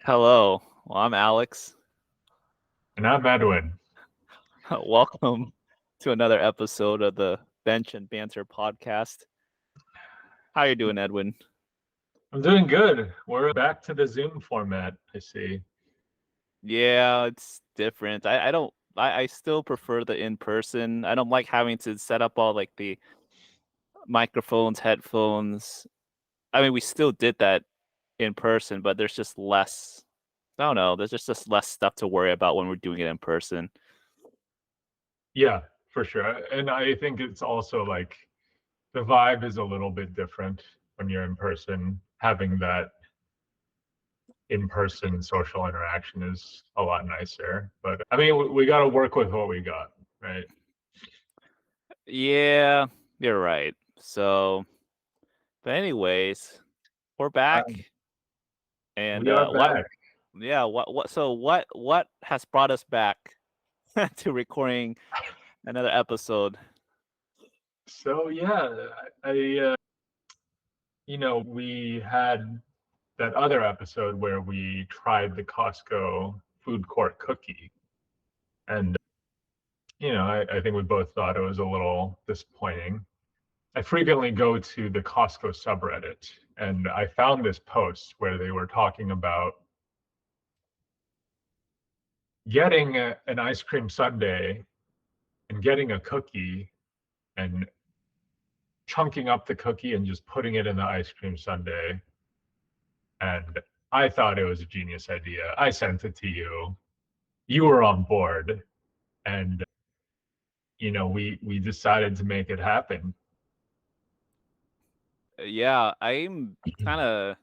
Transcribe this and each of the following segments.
Hello. Well, I'm Alex. And I'm Edwin. Welcome to another episode of the Bench and Banter podcast. How you doing, Edwin? I'm doing good. We're back to the Zoom format, I see. Yeah, it's different. I still prefer the in person. I don't like having to set up all like the microphones, headphones. I mean, we still did that in person, but there's just less. I don't know. There's just less stuff to worry about when we're doing it in person. Yeah, for sure. And I think it's also like the vibe is a little bit different when you're in person. Having that in person social interaction is a lot nicer. But I mean, we got to work with what we got, right? Yeah, you're right. So, but anyways, we're back. Um, And we are what back. yeah, what has brought us back to recording another episode? So, yeah, we had that other episode where we tried the Costco food court cookie. And I think we both thought it was a little disappointing. I frequently go to the Costco subreddit, and I found this post where they were talking about getting an ice cream sundae and getting a cookie and chunking up the cookie and just putting it in the ice cream sundae. And I thought it was a genius idea. I sent it to you. You were on board, and we decided to make it happen. Yeah, I'm kind of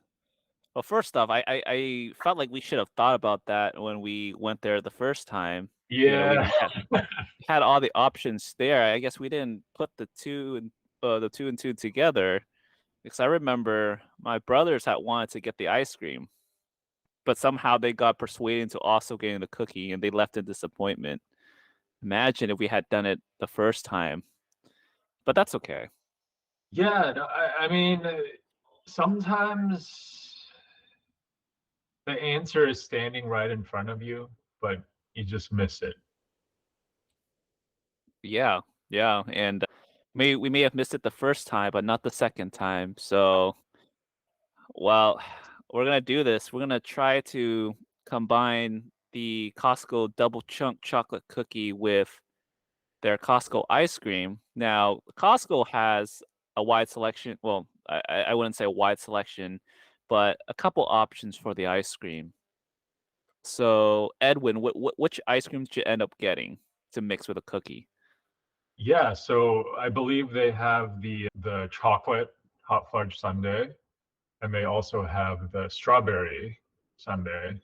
well. First off, I felt like we should have thought about that when we went there the first time. Yeah. We had all the options there. I guess we didn't put the two and two together because I remember my brothers had wanted to get the ice cream, but somehow they got persuaded into also getting the cookie, and they left in disappointment. Imagine if we had done it the first time, but that's okay. Yeah, no, I mean, sometimes the answer is standing right in front of you, but you just miss it. Yeah, yeah, and we may have missed it the first time, but not the second time. So, well, we're gonna do this. We're gonna try to combine the Costco double chunk chocolate cookie with their Costco ice cream. Now, Costco has a wide selection. Well, I wouldn't say a wide selection, but a couple options for the ice cream. So, Edwin, which ice cream did you end up getting to mix with a cookie? Yeah, so I believe they have the chocolate hot fudge sundae, and they also have the strawberry sundae.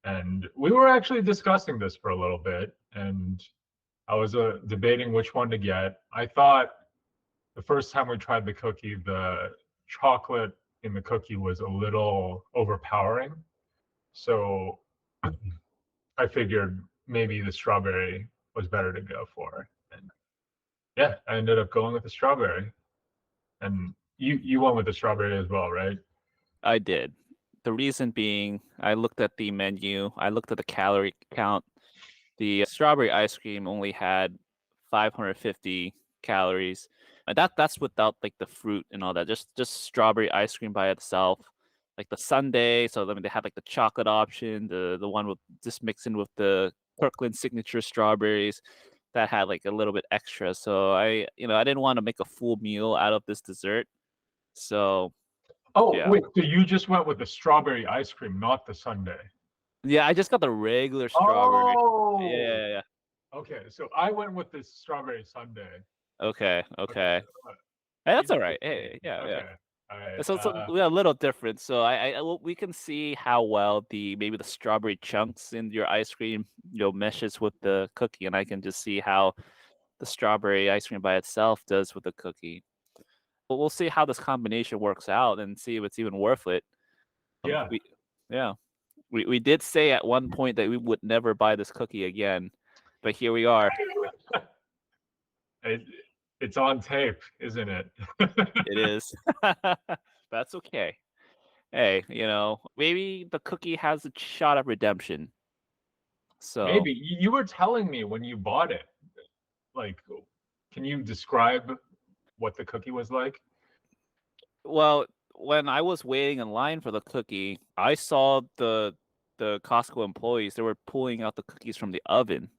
And we were actually discussing this for a little bit, and I was debating which one to get. I thought the first time we tried the cookie, the chocolate in the cookie was a little overpowering. So I figured maybe the strawberry was better to go for. And yeah, I ended up going with the strawberry. And you went with the strawberry as well, right? I did. The reason being, I looked at the menu, I looked at the calorie count. The strawberry ice cream only had 550 calories. And that's without like the fruit and all that. Just strawberry ice cream by itself. Like the sundae, so I mean they had like the chocolate option, the one with just mixing with the Kirkland signature strawberries that had like a little bit extra. So I didn't want to make a full meal out of this dessert. So Oh, yeah. wait, so you just went with the strawberry ice cream, not the sundae. Yeah, I just got the regular strawberry. Yeah, Oh, yeah, yeah. okay. So I went with this strawberry sundae. Okay, Okay. okay. Hey, that's all right. Interesting. Hey, yeah, yeah. Okay. All right. So we're a little different. So well, we can see how well the maybe the strawberry chunks in your ice cream, meshes with the cookie, and I can just see how the strawberry ice cream by itself does with the cookie. But we'll see how this combination works out and see if it's even worth it. Yeah. We, yeah, we did say at one point that we would never buy this cookie again, but here we are. It, it's on tape, isn't it? It is. That's okay. hey, maybe the cookie has a shot at redemption. So, Maybe you were telling me when you bought it. Like, can you describe what the cookie was like? well, when I was waiting in line for the cookie, I saw the Costco employees. They were pulling out the cookies from the oven.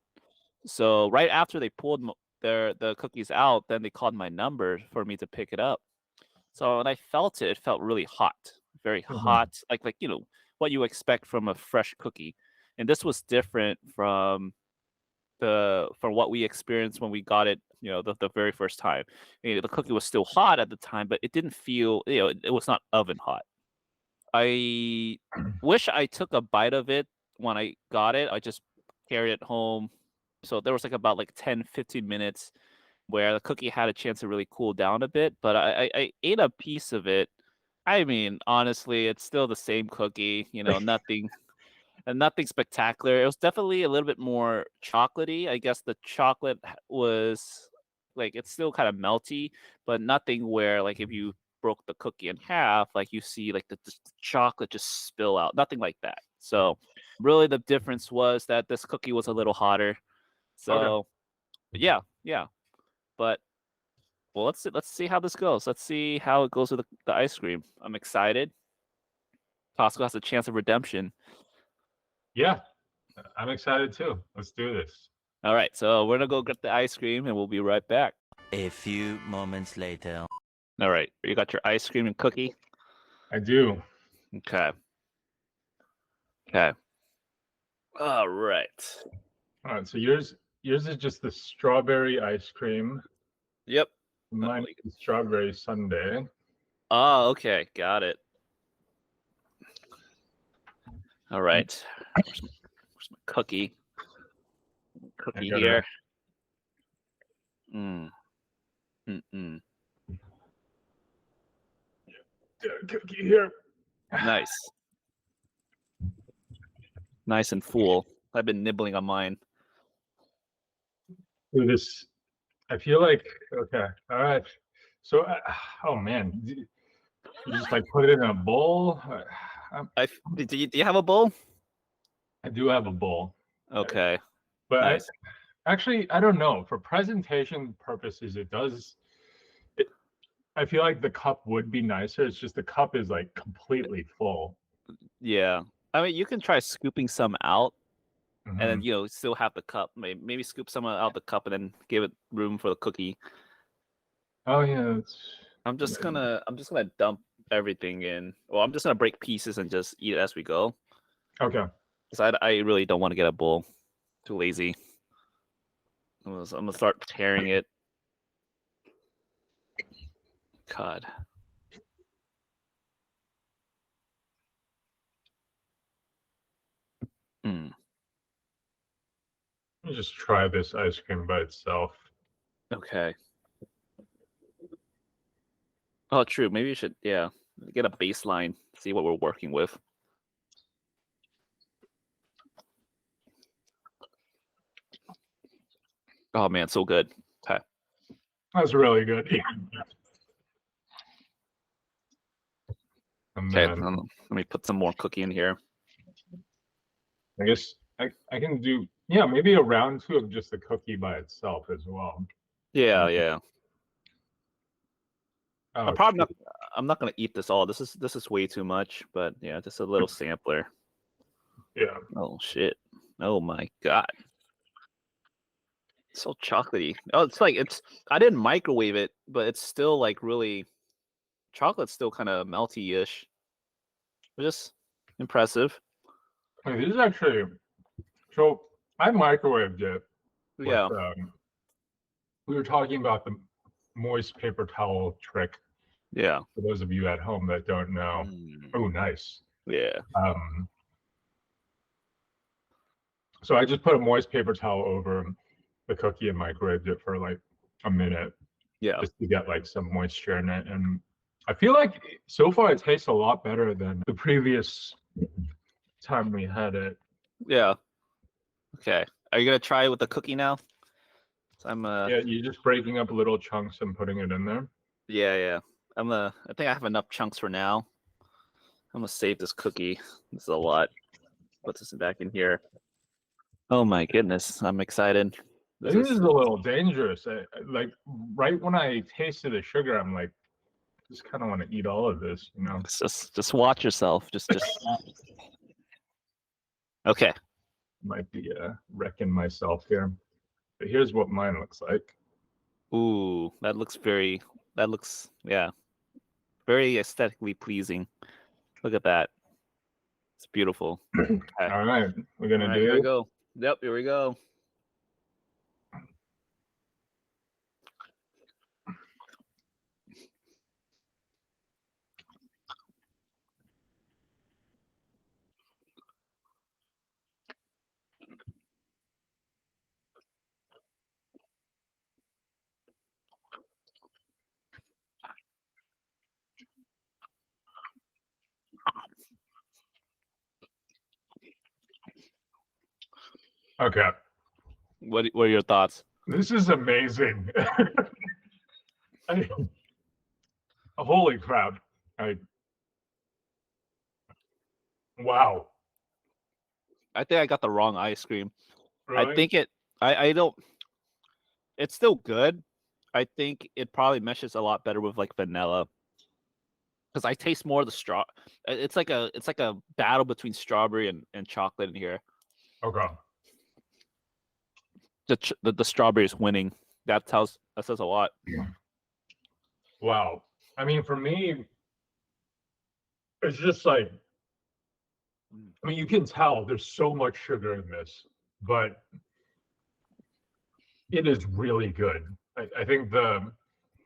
So right after they pulled the cookies out, then they called my number for me to pick it up. So when I felt it, it felt really hot, very Mhm. hot, like what you expect from a fresh cookie. And this was different from what we experienced when we got it, the very first time. The cookie was still hot at the time, but it didn't feel, it was not oven hot. I wish I took a bite of it when I got it. I just carried it home. So there was like about like 10, 15 minutes where the cookie had a chance to really cool down a bit, but I ate a piece of it. I mean, honestly, it's still the same cookie, nothing spectacular. It was definitely a little bit more chocolatey. I guess the chocolate was like it's still kind of melty, but nothing where like if you broke the cookie in half, like you see like the chocolate just spill out. Nothing like that. So really the difference was that this cookie was a little hotter. Okay. So yeah, yeah. But well, let's see how this goes. Let's see how it goes with the ice cream. I'm excited. Costco has a chance of redemption. Yeah, I'm excited too. Let's do this. All right, so we're gonna go get the ice cream, and we'll be right back. A few moments later. All right, you got your ice cream and cookie. I do. Okay. Okay. All right. All right. So yours is just the strawberry ice cream. Yep. Mine is the strawberry sundae. Oh, okay. Got it. All right. Where's my cookie? I Cookie got here. a Mm. Mm-mm. cookie here. Nice. Nice and full. I've been nibbling on mine. Do this. I feel like okay. All right. So, oh man, you just like put it in a bowl. Do you have a bowl? I do have a bowl, Okay. but Nice. actually I don't know. For presentation purposes, it does. It, I feel like the cup would be nicer. It's just the cup is like completely full. Yeah. I mean, you can try scooping some out and then Hmm. still have the cup. Maybe scoop some out the cup and then give it room for the cookie. Oh yeah, it's I'm just gonna dump everything in. Well, I'm just gonna break pieces and just eat it as we go. okay. Because I really don't want to get a bowl. Too lazy. I'm gonna start tearing it. God. Mm, Let me just try this ice cream by itself. okay. Oh, true. Maybe you should, yeah, get a baseline. See what we're working with. Oh man, so good. Okay. That's really good. And Okay. then Let me put some more cookie in here. I guess I can do yeah maybe a round two of just the cookie by itself as well. Yeah, yeah. I'm Oh probably shoot. not. I'm not gonna eat this all. This is way too much. But yeah, just a little sampler. Yeah. Oh shit. Oh my god. So chocolatey. Oh, it's like I didn't microwave it, but it's still like really chocolate's still kind of melty-ish. Just impressive. Hey, this is actually so I microwaved it with Yeah. we were talking about the moist paper towel trick Yeah. for those of you at home that don't know. Mm, Oh, nice. yeah. Um, so I just put a moist paper towel over the cookie and microwaved it for like a minute Yeah. just to get like some moisture in it. And I feel like so far it tastes a lot better than the previous time we had it. Yeah. Okay. Are you gonna try it with the cookie now? So Yeah, you're just breaking up little chunks and putting it in there. yeah, yeah. I think I have enough chunks for now. I'm gonna save this cookie. This is a lot. Put this back in here. Oh my goodness, I'm excited. This is a little dangerous. Like right when I tasted the sugar, I'm like, just kind of want to eat all of this, you know. Just watch yourself. Just. Okay. Might be wrecking myself here, but here's what mine looks like. Ooh, that looks very aesthetically pleasing. Look at that. It's beautiful. Okay. All right, we're gonna do Here it. we go. Yep, here we go. Okay. What are your thoughts? This is amazing. Holy crap. Wow. I think I got the wrong ice cream. Really? I think I don't. It's still good. I think it probably meshes a lot better with like vanilla. Because I taste more of the straw. It's like a battle between strawberry and chocolate in here. Okay. The strawberry is winning. That says a lot. Wow. I mean, for me, it's just like, I mean, you can tell there's so much sugar in this, but it is really good. I think the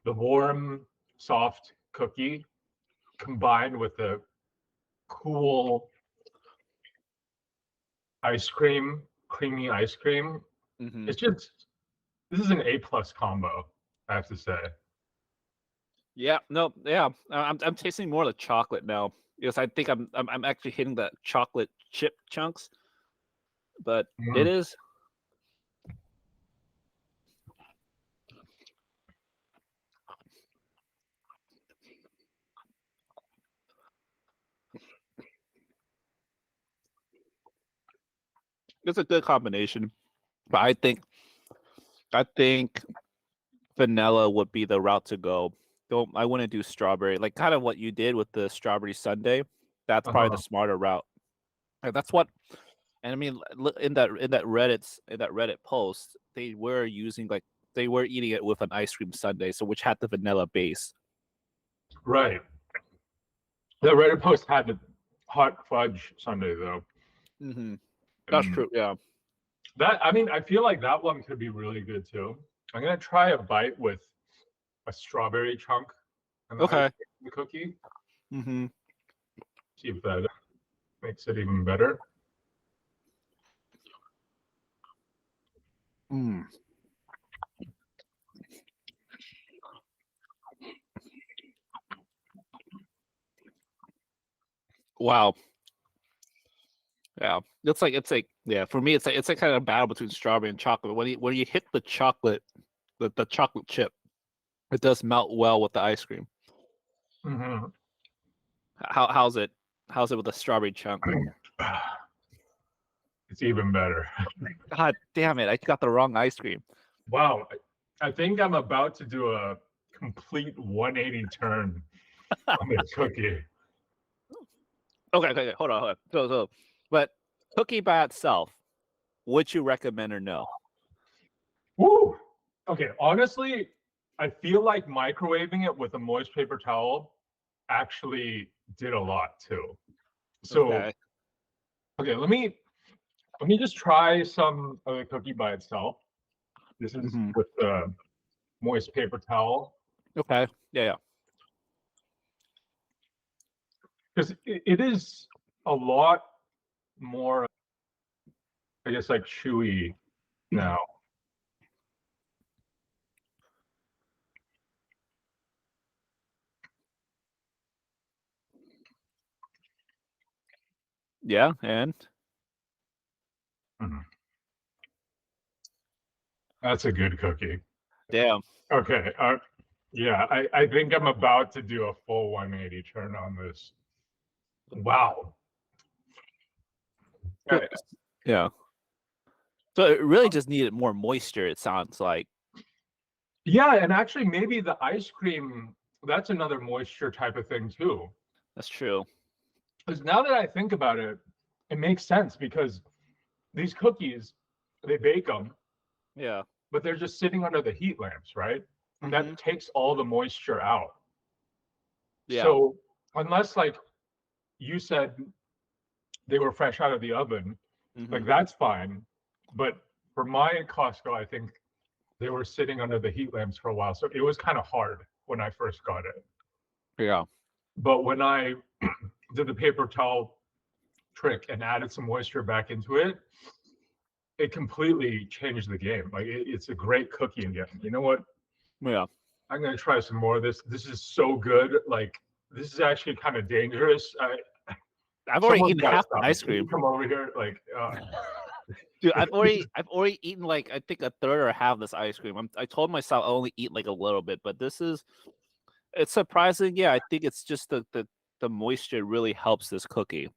warm, soft cookie combined with the cool ice cream, creamy ice cream, Mm-hmm. it's just, this is an A+ combo, I have to say. Yeah, no, yeah. I'm tasting more of the chocolate now because I think I'm actually hitting the chocolate chip chunks, but it is. It's a good combination, but I think vanilla would be the route to go. I wouldn't do strawberry, like kind of what you did with the strawberry sundae. That's probably the smarter route. And that's what. And I mean, in that Reddit post, they were eating it with an ice cream sundae, so which had the vanilla base. Right. The Reddit post had the hot fudge sundae though. Mm-hmm. That's true. Yeah. That, I mean, I feel like that one could be really good too. I'm gonna try a bite with a strawberry chunk and Okay. the cookie. Mm-hmm. See if that makes it even better. Mm. Wow. Yeah, it's like yeah. For me, it's a kind of battle between strawberry and chocolate. When you hit the chocolate, the chocolate chip, it does melt well with the ice cream. Mm-hmm. How's it with the strawberry chunk? It's even better. God damn it! I got the wrong ice cream. Wow. I think I'm about to do a complete 180 turn on this cookie. Okay, hold on. But cookie by itself, would you recommend or no? Woo! Okay, honestly, I feel like microwaving it with a moist paper towel actually did a lot too. So, okay, let me just try some of the cookie by itself. This is with the moist paper towel. Okay. Yeah. Because it is a lot more, I guess, like chewy now. Yeah, and That's a good cookie. damn. Okay. Yeah, I think I'm about to do a full 180 turn on this. Wow. So, yeah. So it really just needed more moisture, it sounds like. Yeah, and actually maybe the ice cream, that's another moisture type of thing too. That's true. Because now that I think about it, it makes sense because these cookies, they bake them, Yeah. but they're just sitting under the heat lamps, right? And Mhm. that takes all the moisture out. Yeah. So unless like you said they were fresh out of the oven, like Mhm. that's fine. But for my Costco, I think they were sitting under the heat lamps for a while. So it was kind of hard when I first got it. Yeah. But when I did the paper towel trick and added some moisture back into it, it completely changed the game. Like it's a great cookie again. You know what? Yeah. I'm gonna try some more of this. This is so good. Like this is actually kind of dangerous. I've already Someone's eaten got to half the stop me. ice Can you cream. come over here? Like, Dude, I've already eaten like I think a third or half of this ice cream. I told myself I only eat like a little bit, but it's surprising. Yeah, I think it's just the moisture really helps this cookie.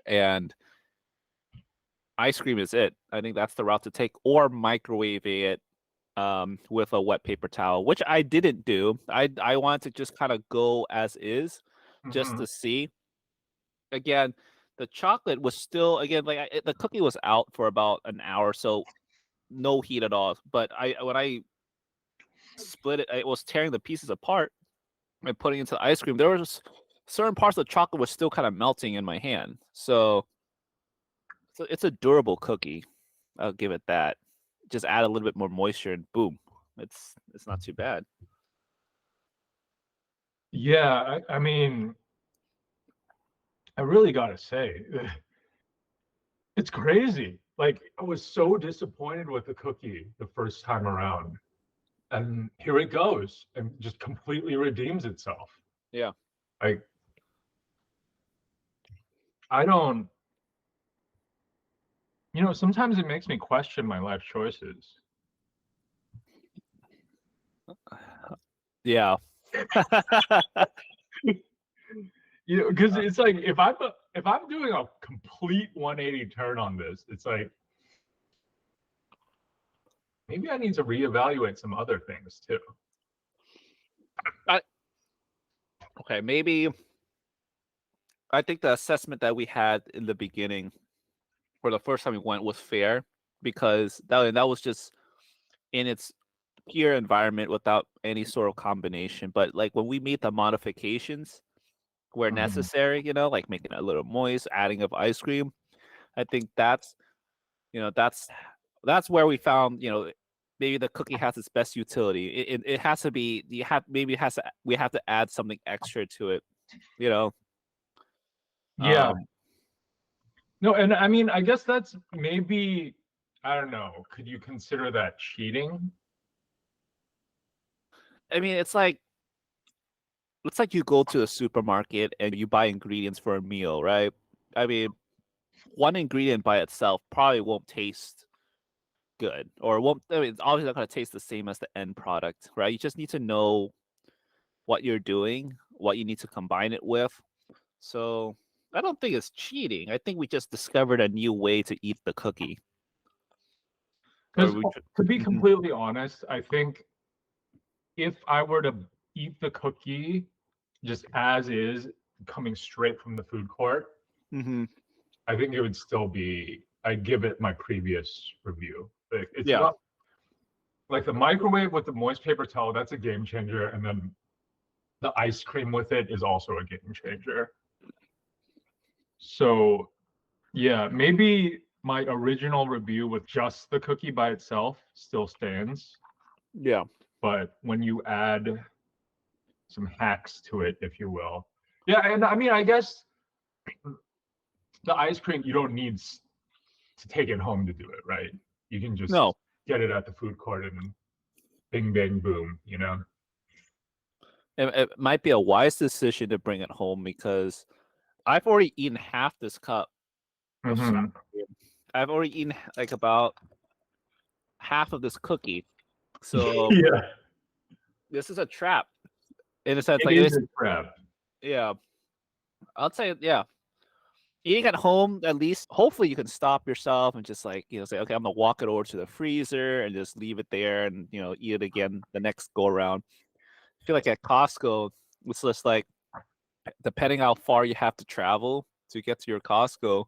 And ice cream is it. I think that's the route to take, or microwave it with a wet paper towel, which I didn't do. I wanted to just kind of go as is, just mhm. to see. Again, the chocolate was still again like the cookie was out for about an hour, so no heat at all. But I when I split it, it was tearing the pieces apart and putting it into the ice cream. There was certain parts of the chocolate was still kind of melting in my hand. So it's a durable cookie. I'll give it that. Just add a little bit more moisture and boom, it's not too bad. Yeah, I mean, I really gotta say, it's crazy. Like, I was so disappointed with the cookie the first time around, and here it goes, and just completely redeems itself. Yeah. Like, I don't, sometimes it makes me question my life choices. Yeah. Because it's like if I'm doing a complete 180 turn on this, it's like maybe I need to reevaluate some other things too. Okay, maybe I think the assessment that we had in the beginning for the first time we went was fair because that was just in its pure environment without any sort of combination. But like when we made the modifications where Mhm. necessary, like making it a little moist, adding of ice cream, I think that's where we found maybe the cookie has its best utility. It has to be you have maybe it has to we have to add something extra to it. You know, Yeah. um, No, and I mean, I guess that's maybe, I don't know, could you consider that cheating? I mean it's like you go to a supermarket and you buy ingredients for a meal, right? I mean, one ingredient by itself probably won't taste good or won't. I mean, it's obviously not going to taste the same as the end product, right? You just need to know what you're doing, what you need to combine it with. So I don't think it's cheating. I think we just discovered a new way to eat the cookie. Or Because we. to be Mhm. completely honest, I think if I were to eat the cookie just as is, coming straight from the food court, Mhm. I think it would still be, I'd give it my previous review. Like, it's Yeah. not like the microwave with the moist paper towel, that's a game changer. And then the ice cream with it is also a game changer. So yeah, maybe my original review with just the cookie by itself still stands, Yeah. but when you add some hacks to it, if you will. Yeah, and I mean, I guess the ice cream, you don't need to take it home to do it, right? You can just No. get it at the food court and bing, bang, boom. It might be a wise decision to bring it home because I've already eaten half this cup of sour Hmm. cream. I've already eaten like about half of this cookie. So Yeah, this is a trap in a sense. it Like is it's a trap. yeah. I'll say, yeah. Eating at home, at least, hopefully you can stop yourself and just like, say, okay, I'm gonna walk it over to the freezer and just leave it there and, eat it again the next go around. I feel like at Costco, it's just like, depending how far you have to travel to get to your Costco,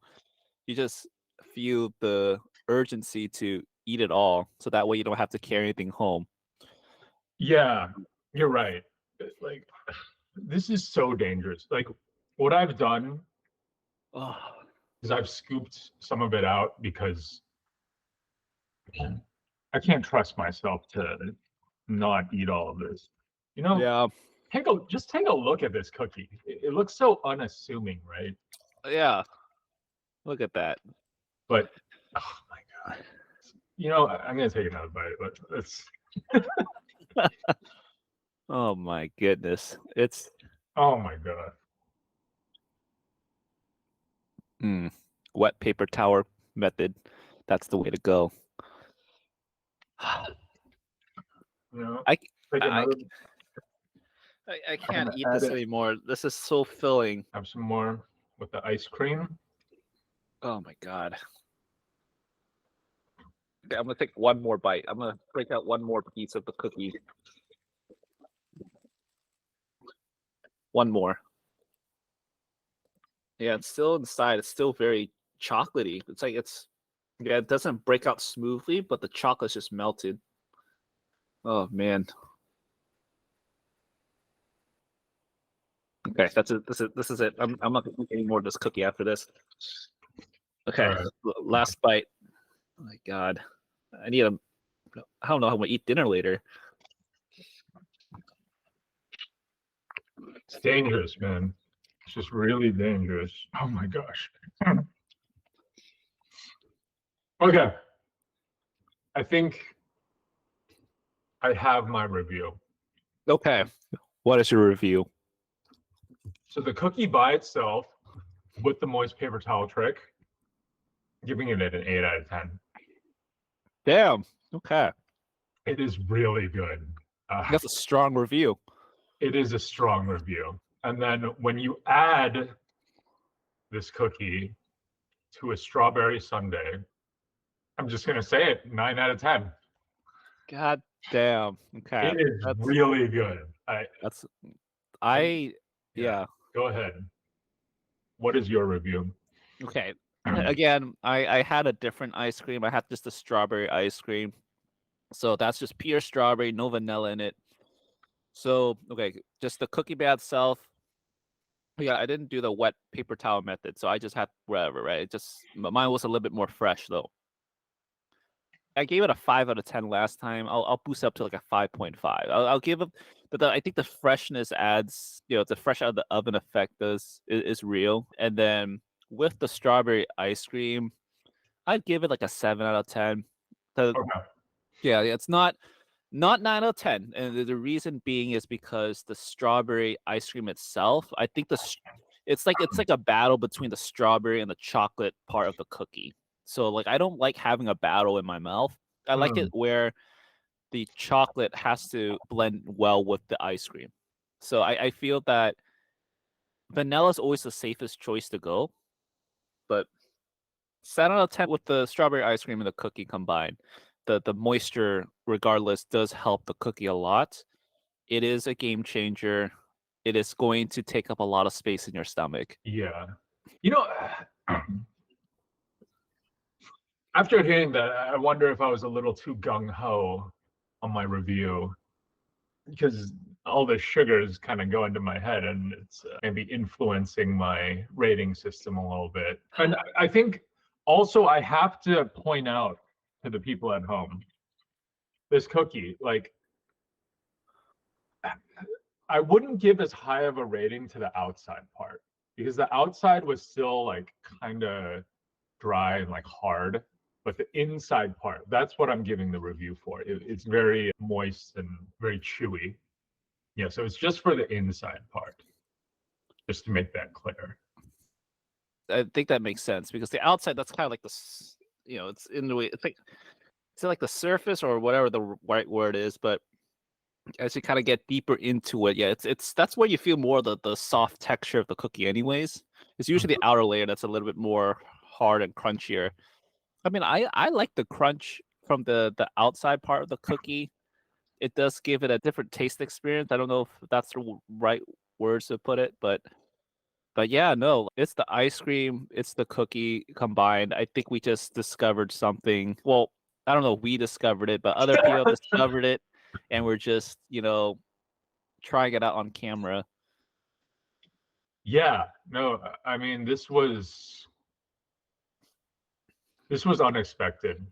you just feel the urgency to eat it all. So that way you don't have to carry anything home. Yeah, you're right. Like, this is so dangerous. Like, what I've done Oh, is I've scooped some of it out because I can't trust myself to not eat all of this. You know, yeah. just take a look at this cookie. It looks so unassuming, right? Yeah. Look at that. But oh my god, I'm gonna take another bite, but it's Oh my goodness. It's oh my god. wet paper towel method. That's the way to go. You know, I take I another. I I'm can't gonna eat add this it. anymore. This is so filling. Have some more with the ice cream. Oh my god. Okay, I'm gonna take one more bite. I'm gonna break out one more piece of the cookie. One more. Yeah, it's still inside. It's still very chocolatey. It's like it doesn't break out smoothly, but the chocolate's just melted. Oh man. Okay, that's it. This is it. I'm not gonna eat any more of this cookie after this. All Okay, right. last bite. Oh my god. I need a I don't know how I'm gonna eat dinner later. It's dangerous, man. It's just really dangerous. Oh my gosh. Okay. I think I have my review. Okay. What is your review? So the cookie by itself, with the moist paper towel trick, giving it an 8 out of 10. Damn. Okay. It is really good. That's a strong review. It is a strong review. And then when you add this cookie to a strawberry sundae, I'm just going to say it, 9 out of 10. God damn. Okay. It is That's really good. that's I I yeah, yeah. go ahead. What is your review? Okay. Again, I had a different ice cream. I had just the strawberry ice cream. So that's just pure strawberry, no vanilla in it. So, okay, just the cookie by itself. Yeah, I didn't do the wet paper towel method, so I just had whatever, right? Mine was a little bit more fresh though. I gave it a 5 out of 10 last time. I'll boost it up to like a 5.5. I'll give it I think the freshness adds, the fresh out of the oven effect is real. And then with the strawberry ice cream, I'd give it like a 7 out of 10. The Okay. Yeah, it's not 9 out of 10. And the reason being is because the strawberry ice cream itself, I think it's like a battle between the strawberry and the chocolate part of the cookie. So like I don't like having a battle in my mouth. I like it Mm, where the chocolate has to blend well with the ice cream. So I feel that vanilla is always the safest choice to go, but 7 out of 10 with the strawberry ice cream and the cookie combined. The moisture, regardless, does help the cookie a lot. It is a game changer. It is going to take up a lot of space in your stomach. yeah. You know, after hearing that, I wonder if I was a little too gung ho on my review because all the sugars kind of go into my head and it's maybe influencing my rating system a little bit. And I think also I have to point out to the people at home this cookie, like, I wouldn't give as high of a rating to the outside part because the outside was still like kind of dry and like hard, but the inside part, that's what I'm giving the review for. It's very moist and very chewy. Yeah, so it's just for the inside part, just to make that clear. I think that makes sense because the outside, that's kind of like it's in the way, it's like the surface or whatever the right word is, but as you kind of get deeper into it, yeah, it's that's where you feel more the soft texture of the cookie anyways. It's usually the Mhm. outer layer that's a little bit more hard and crunchier. I mean, I like the crunch from the outside part of the cookie. It does give it a different taste experience. I don't know if that's the right words to put it, but yeah, no, it's the ice cream, it's the cookie combined. I think we just discovered something. Well, I don't know if we discovered it, but other people discovered it, and we're just, trying it out on camera. Yeah, no, I mean this was unexpected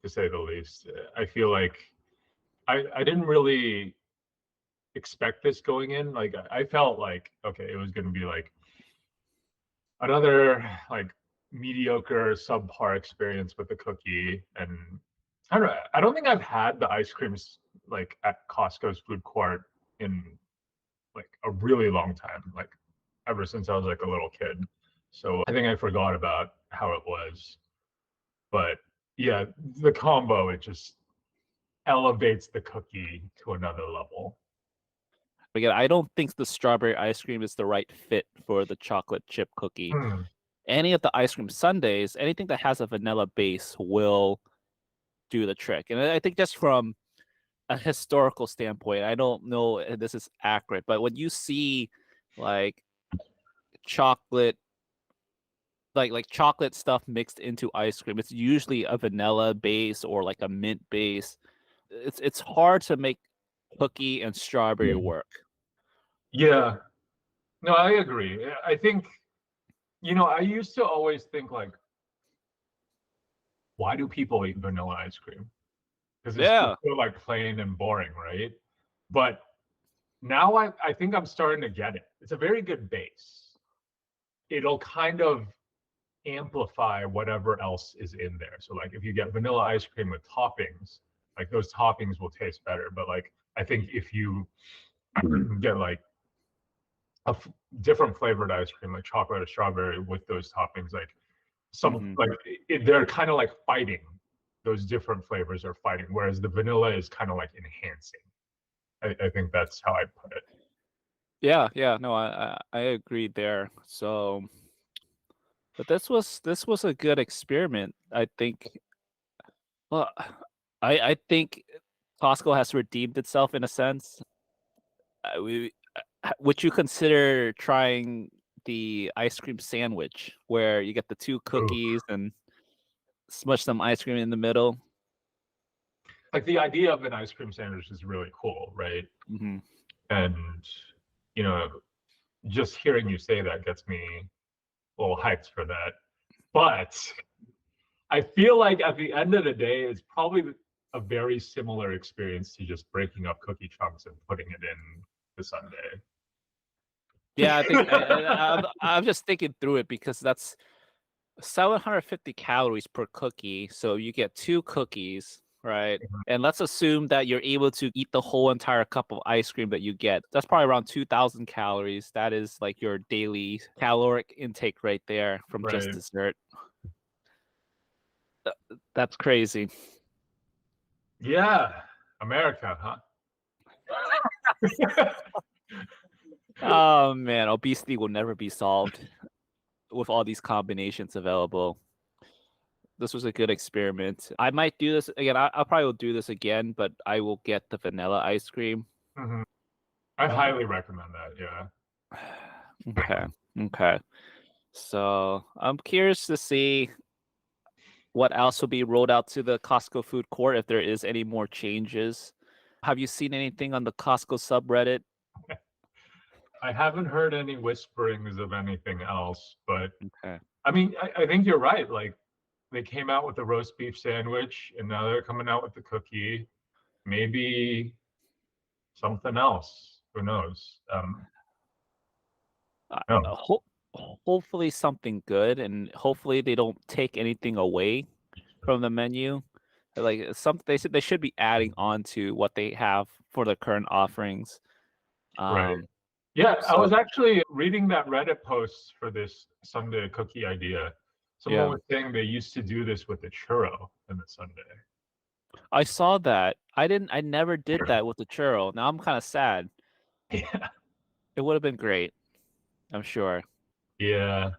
to say the least. I feel like I didn't really expect this going in. Like I felt like okay, it was going to be like another like mediocre subpar experience with the cookie, and I don't think I've had the ice creams like at Costco's food court in like a really long time, like ever since I was like a little kid. So I think I forgot about how it was. But yeah, the combo, it just elevates the cookie to another level. Again, I don't think the strawberry ice cream is the right fit for the chocolate chip cookie. Mm, Any of the ice cream sundaes, anything that has a vanilla base will do the trick. And I think just from a historical standpoint, I don't know if this is accurate, but when you see like chocolate like chocolate stuff mixed into ice cream, it's usually a vanilla base or like a mint base. It's hard to make cookie and strawberry yeah. work. Yeah. No, I agree. I think, I used to always think like, why do people eat vanilla ice cream? Because it's just Yeah. so like plain and boring, right? But now I think I'm starting to get it. It's a very good base. It'll kind of amplify whatever else is in there. So like if you get vanilla ice cream with toppings, like those toppings will taste better. But like I think if you get like different flavored ice cream, like chocolate or strawberry with those toppings, like some Mhm. like they're kind of like fighting. Those different flavors are fighting, whereas the vanilla is kind of like enhancing. I think that's how I put it. Yeah, no, I agree there. So, but this was a good experiment. I think. Well, I think Costco has redeemed itself in a sense. Would you consider trying the ice cream sandwich where you get the two Ooh. cookies and smush some ice cream in the middle? Like the idea of an ice cream sandwich is really cool, right? Mhm. And you know, just hearing you say that gets me a little hyped for that. But I feel like at the end of the day, it's probably a very similar experience to just breaking up cookie chunks and putting it in the sundae. Yeah, I think I'm just thinking through it because that's 750 calories per cookie. So you get two cookies, right? And let's assume that you're able to eat the whole entire cup of ice cream that you get. That's probably around 2,000 calories. That is like your daily caloric intake right there from just Right. dessert. That's crazy. Yeah. America, huh? Oh man, obesity will never be solved with all these combinations available. This was a good experiment. I might do this again. I'll probably will do this again, but I will get the vanilla ice cream. Mhm. I highly recommend that. Yeah. Okay. Okay. So I'm curious to see what else will be rolled out to the Costco food court if there is any more changes. Have you seen anything on the Costco subreddit? I haven't heard any whisperings of anything else, but Okay. I mean, I think you're right. Like they came out with the roast beef sandwich, and now they're coming out with the cookie. Maybe something else. Who knows? Uh, No. uh, ho- Hopefully something good, and hopefully they don't take anything away from the menu. Like they said they should be adding on to what they have for the current offerings. Right. Um, Yeah, I so was actually reading that Reddit post for this Sunday cookie idea. Someone yeah. was saying they used to do this with the churro and the Sunday. I saw that. I never did that with the churro. Now I'm kind of sad. Yeah. It would have been great, I'm sure. Yeah.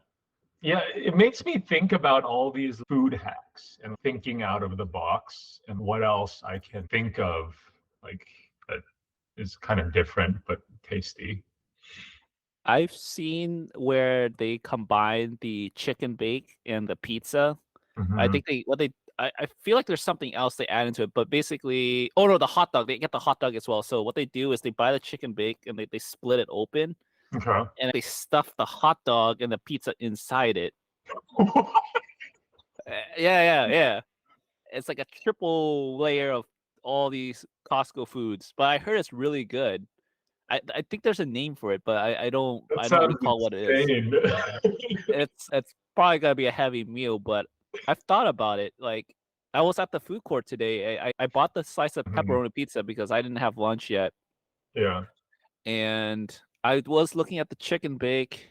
Yeah, it makes me think about all these food hacks and thinking out of the box and what else I can think of, like, that is kind of different but tasty. I've seen where they combine the chicken bake and the pizza. I Hmm. think I feel like there's something else they add into it, but basically, oh no, the hot dog. They get the hot dog as well. So what they do is they buy the chicken bake and they split it open Okay. and they stuff the hot dog and the pizza inside it. Yeah. It's like a triple layer of all these Costco foods, but I heard it's really good. I think there's a name for it, but That I don't sounds recall what it is. insane. It's probably gonna be a heavy meal, but I've thought about it. Like I was at the food court today. I bought the slice of Mhm. pepperoni pizza because I didn't have lunch yet, Yeah. and I was looking at the chicken bake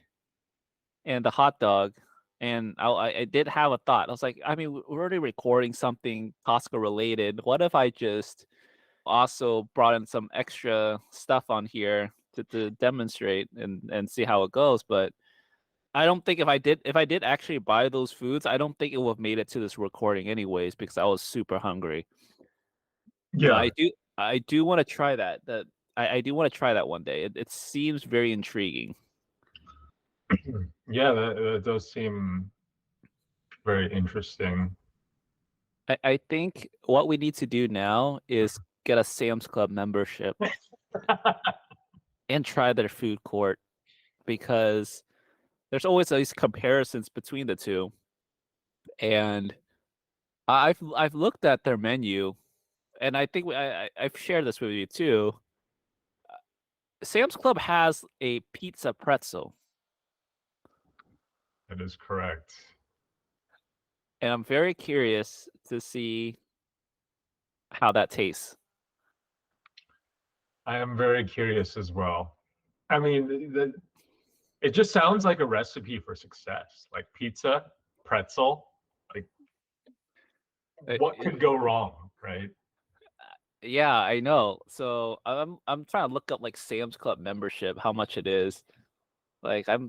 and the hot dog, and I did have a thought. I was like, I mean, we're already recording something Costco related. What if I just also brought in some extra stuff on here to demonstrate and see how it goes? But I don't think if I did actually buy those foods, I don't think it would have made it to this recording anyways because I was super hungry. But Yeah. I do want to try that. I do want to try that one day. It seems very intriguing. Yeah, that does seem very interesting. I think what we need to do now is get a Sam's Club membership and try their food court because there's always these comparisons between the two. And I've looked at their menu, and I think I've shared this with you too. Sam's Club has a pizza pretzel, That is correct. and I'm very curious to see how that tastes. I am very curious as well. I mean, it just sounds like a recipe for success. Like pizza, pretzel, like It, what it, could go wrong, right? yeah, I know. So I'm trying to look up like Sam's Club membership, how much it is. Like it's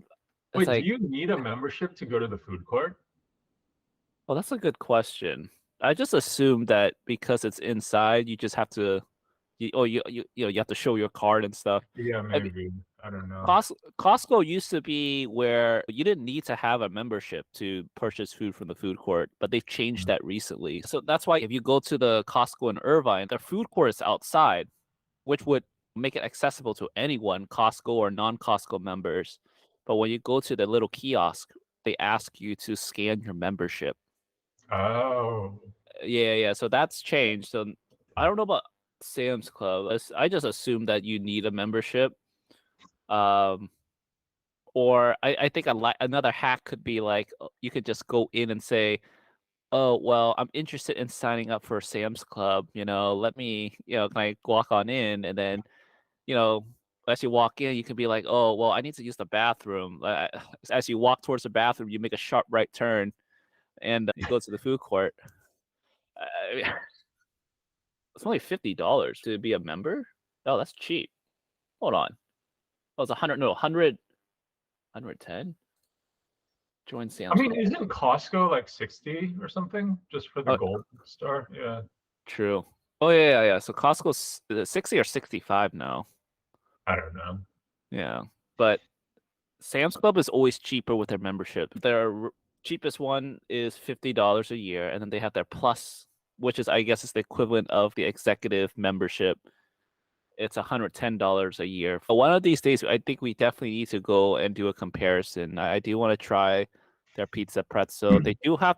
Wait, do like, you need a membership to go to the food court? well, that's a good question. I just assumed that because it's inside, you just have to, you know, you have to show your card and stuff. Yeah, I mean, maybe. I don't know. Costco used to be where you didn't need to have a membership to purchase food from the food court, but they've changed Mm. that recently. So that's why if you go to the Costco in Irvine, their food court is outside, which would make it accessible to anyone, Costco or non-Costco members. But when you go to the little kiosk, they ask you to scan your membership. Oh, Yeah. So that's changed. So I don't know about Sam's Club. I just assume that you need a membership. Um, or I think another hack could be like you could just go in and say, "Oh, well, I'm interested in signing up for Sam's Club. You know, let me, you know, can I walk on in?" And then, you know, as you walk in, you can be like, "Oh, well, I need to use the bathroom." As you walk towards the bathroom, you make a sharp right turn and you go to the food court. Uh, It's only $50 to be a member? Oh, that's cheap. Hold on. Oh, it's 100, no, 100, 110? Join I Sam's mean, Club. isn't Costco like 60 or something just for the Oh, gold star? Yeah, true. Oh, yeah. So Costco's is it 60 or 65 now. I don't know. Yeah. But Sam's Club is always cheaper with their membership. Their cheapest one is $50 a year, and then they have their plus, which is, I guess, is the equivalent of the executive membership. It's $110 a year. But one of these days, I think we definitely need to go and do a comparison. I do want to try their pizza pretzel. They do have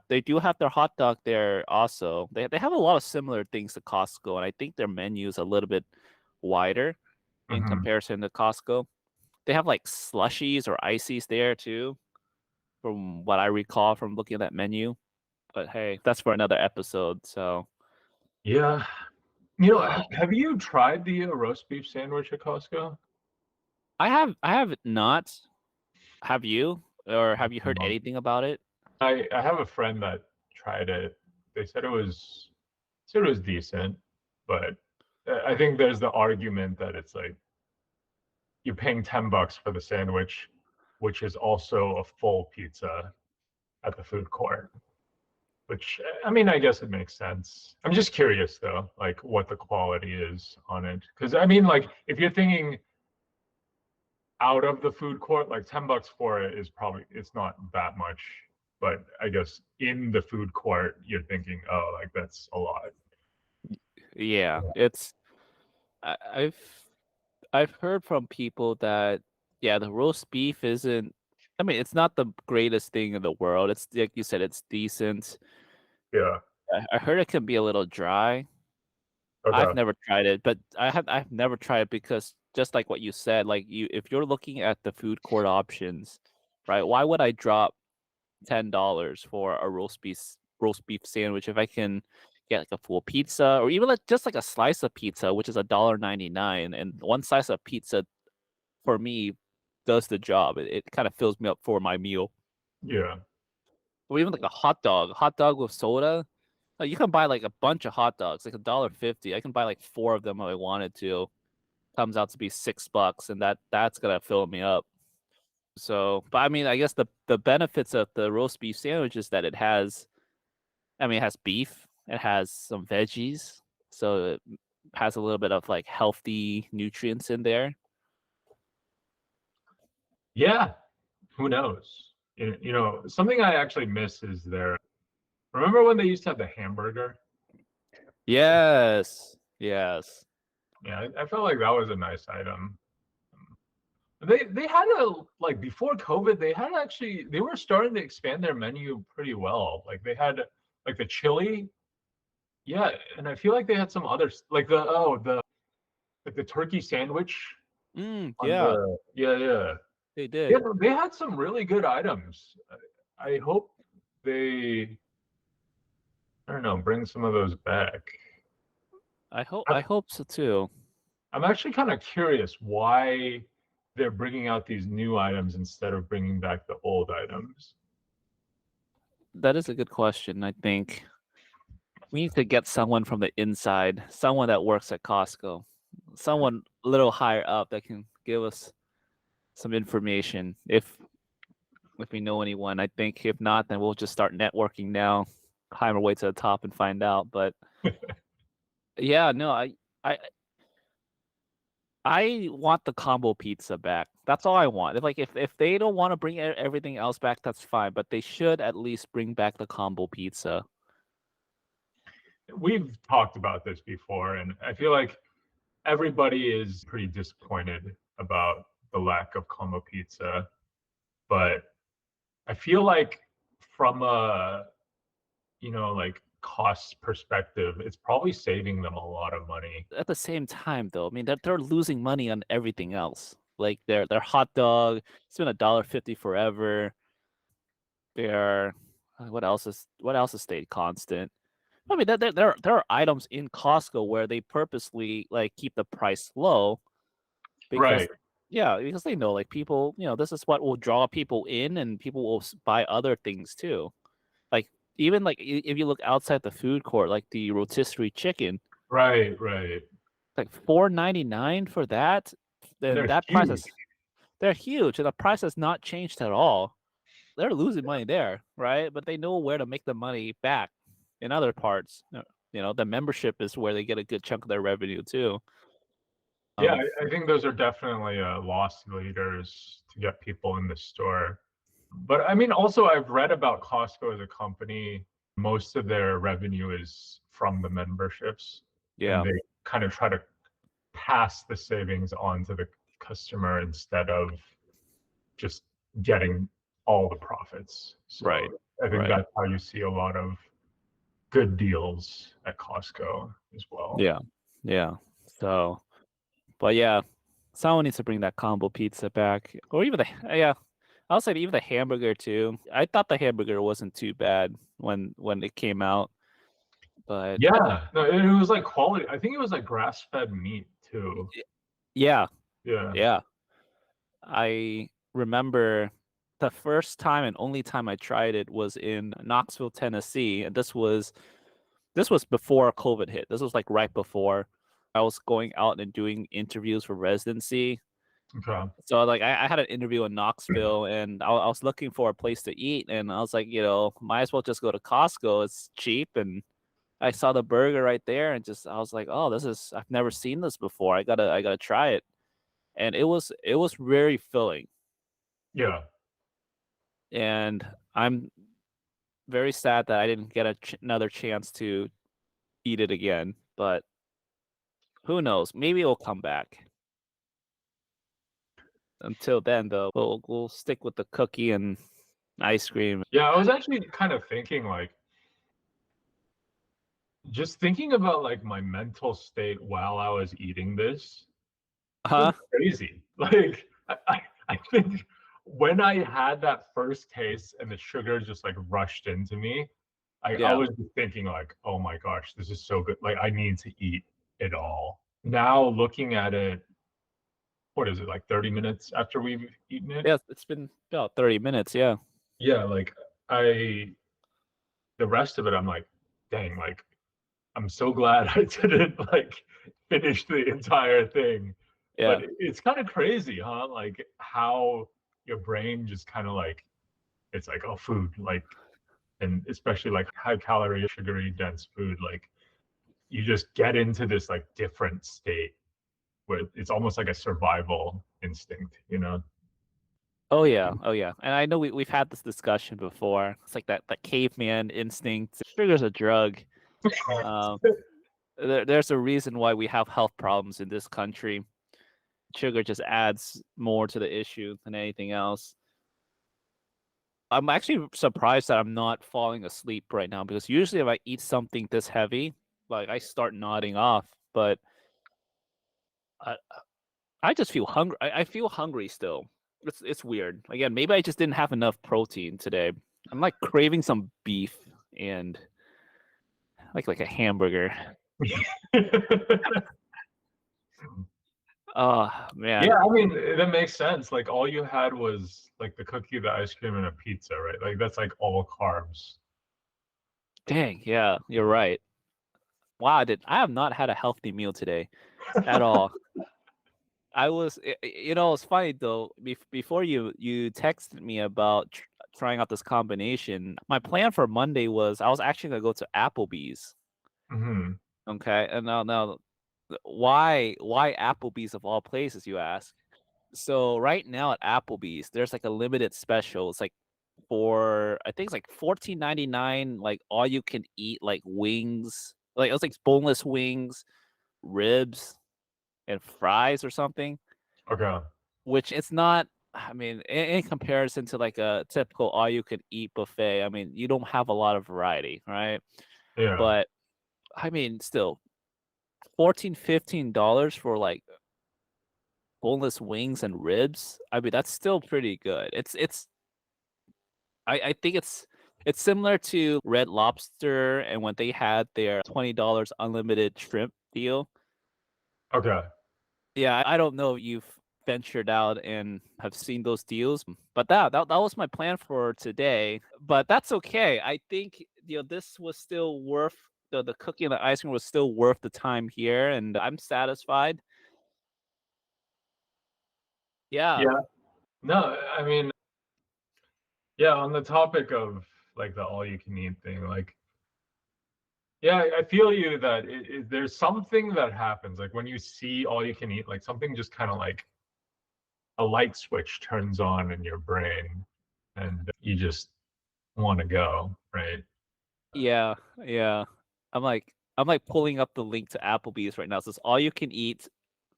their hot dog there also. They have a lot of similar things to Costco, and I think their menu is a little bit wider in Hmm. comparison to Costco. They have like slushies or ices there too, from what I recall from looking at that menu. But hey, that's for another episode. So Yeah. Have you tried the roast beef sandwich at Costco? I have not. Have you? Or have you heard anything about it? I have a friend that tried it. They said it was So it was decent, but I think there's the argument that it's like you're paying $10 for the sandwich, which is also a full pizza at the food court. Which I mean, I guess it makes sense. I'm just curious though, like what the quality is on it, because I mean, like if you're thinking out of the food court, like $10 for it is probably it's not that much. But I guess in the food court, you're thinking, oh, like that's a lot. Yeah, it's I, I've heard from people that yeah, the roast beef isn't. I mean, it's not the greatest thing in the world. It's like you said, it's decent. Yeah. I heard it can be a little dry. I've Okay. never tried it, but I've never tried it because just like what you said, like you if you're looking at the food court options, right? Why would I drop $10 for a roast beef sandwich if I can get like a full pizza or even like just like a slice of pizza, which is $1.99, and one slice of pizza for me does the job. It kind of fills me up for my meal. Yeah. Or even like a hot dog with soda. Like, you can buy like a bunch of hot dogs, like $1.50. I can buy like four of them if I wanted to. Comes out to be $6, and that's gonna fill me up. So, but I mean, I guess the benefits of the roast beef sandwich is that it has, I mean, it has beef, it has some veggies, so it has a little bit of like healthy nutrients in there. Yeah. Who knows? Something I actually miss is their. Remember when they used to have the hamburger? Yes, yes. Yeah, I felt like that was a nice item. They had a like before COVID, they were starting to expand their menu pretty well. Like they had like the chili, yeah, and I feel like they had some others like the like the turkey sandwich on Yeah, the yeah. they Yeah, did. they had some really good items. I hope they I don't know, bring some of those back. I hope so too. I'm actually kind of curious why they're bringing out these new items instead of bringing back the old items. That is a good question. I think we need to get someone from the inside, someone that works at Costco, someone a little higher up that can give us some information if we know anyone. I think if not, then we'll just start networking now, climb our way to the top and find out. But yeah, no, I I want the combo pizza back. That's all I want. If they don't want to bring everything else back, that's fine. But they should at least bring back the combo pizza. We've talked about this before, and I feel like everybody is pretty disappointed about the lack of combo pizza. But I feel like from a like cost perspective, it's probably saving them a lot of money. At the same time, though, I mean they're losing money on everything else. Like their hot dog, it's been $1.50 forever. Their what else has stayed constant? I mean, there are items in Costco where they purposely like keep the price low because Right, yeah, because they know like people, this is what will draw people in and people will buy other things too. Like even like if you look outside the food court, like the rotisserie chicken, right. like $4.99 for that, And then they're that price huge. is they're huge and the price has not changed at all. They're losing money there, right? But they know where to make the money back in other parts. The membership is where they get a good chunk of their revenue too. Yeah, Um, I think those are definitely loss leaders to get people in the store. But I mean, also, I've read about Costco as a company. Most of their revenue is from the memberships, and yeah, they kind of try to pass the savings on to the customer instead of just getting all the profits. right, So I think right, that's how you see a lot of good deals at Costco as well. yeah, yeah. So, but yeah, someone needs to bring that combo pizza back, or even the yeah. I'll say even the hamburger too. I thought the hamburger wasn't too bad when it came out, but Yeah, no, it was like quality. I think it was like grass-fed meat too. yeah, Yeah. yeah. I remember the first time and only time I tried it was in Knoxville, Tennessee, and this was This was before COVID hit. This was like right before I was going out and doing interviews for residency. Okay. So like I had an interview in Knoxville, and I was looking for a place to eat, and I was like, might as well just go to Costco. It's cheap, and I saw the burger right there, and I was like, oh, I've never seen this before. I gotta try it, and it was very filling, Yeah. and I'm very sad that I didn't get another chance to eat it again. But who knows? Maybe it'll come back. Until then, though, we'll stick with the cookie and ice cream. Yeah, I was actually kind of thinking like just thinking about like my mental state while I was eating this. It was Huh? crazy. Like I think when I had that first taste and the sugar just like rushed into me, I Yeah. was just thinking like, oh my gosh, this is so good. Like I need to eat it all. Now looking at it, what is it, like 30 minutes after we've eaten it? Yeah, it's been about 30 minutes. Yeah. Yeah, like I the rest of it, I'm like, dang, like I'm so glad I didn't like finish the entire thing. But Yeah. it's kind of crazy, huh? Like how your brain just kind of like it's like, oh, food, like, and especially like high calorie, sugary, dense food, like you just get into this like different state where it's almost like a survival instinct, you know? Oh yeah. Oh yeah. And I know we've had this discussion before. It's like that caveman instinct. Sugar's a drug. Um, there's a reason why we have health problems in this country. Sugar just adds more to the issue than anything else. I'm actually surprised that I'm not falling asleep right now, because usually if I eat something this heavy, like I start nodding off. But I I just feel hungry. I feel hungry still. It's weird. Again, maybe I just didn't have enough protein today. I'm like craving some beef and like a hamburger. Oh man. Yeah, I mean, that makes sense. Like all you had was like the cookie, the ice cream, and a pizza, right? Like that's like all carbs. Dang, yeah, you're right. Wow, I have not had a healthy meal today at all. It's funny though. Before you texted me about trying out this combination, my plan for Monday was I was actually gonna go to Applebee's. Hmm. Okay, and now, why Applebee's of all places, you ask? So right now at Applebee's, there's like a limited special. It's like for I think it's like 14.99, like all you can eat like wings, like it was like boneless wings, ribs, and fries or something. Okay. Which it's not. I mean, in comparison to like a typical all you can eat buffet, I mean, you don't have a lot of variety, right? Yeah. But I mean, still, 14, $15 for like boneless wings and ribs. I mean, that's still pretty good. I think it's similar to Red Lobster and when they had their $20 unlimited shrimp deal. Okay. Yeah, I don't know if you've ventured out and have seen those deals, but that was my plan for today. But that's okay. I think this was still worth the cookie and the ice cream was still worth the time here, and I'm satisfied. Yeah. Yeah. No, I mean, yeah, on the topic of like the all you can eat thing, like, yeah, I feel you that there's something that happens. Like when you see all you can eat, like something just kind of like a light switch turns on in your brain and you just want to go, right? Yeah, yeah. I'm like pulling up the link to Applebee's right now. It says all you can eat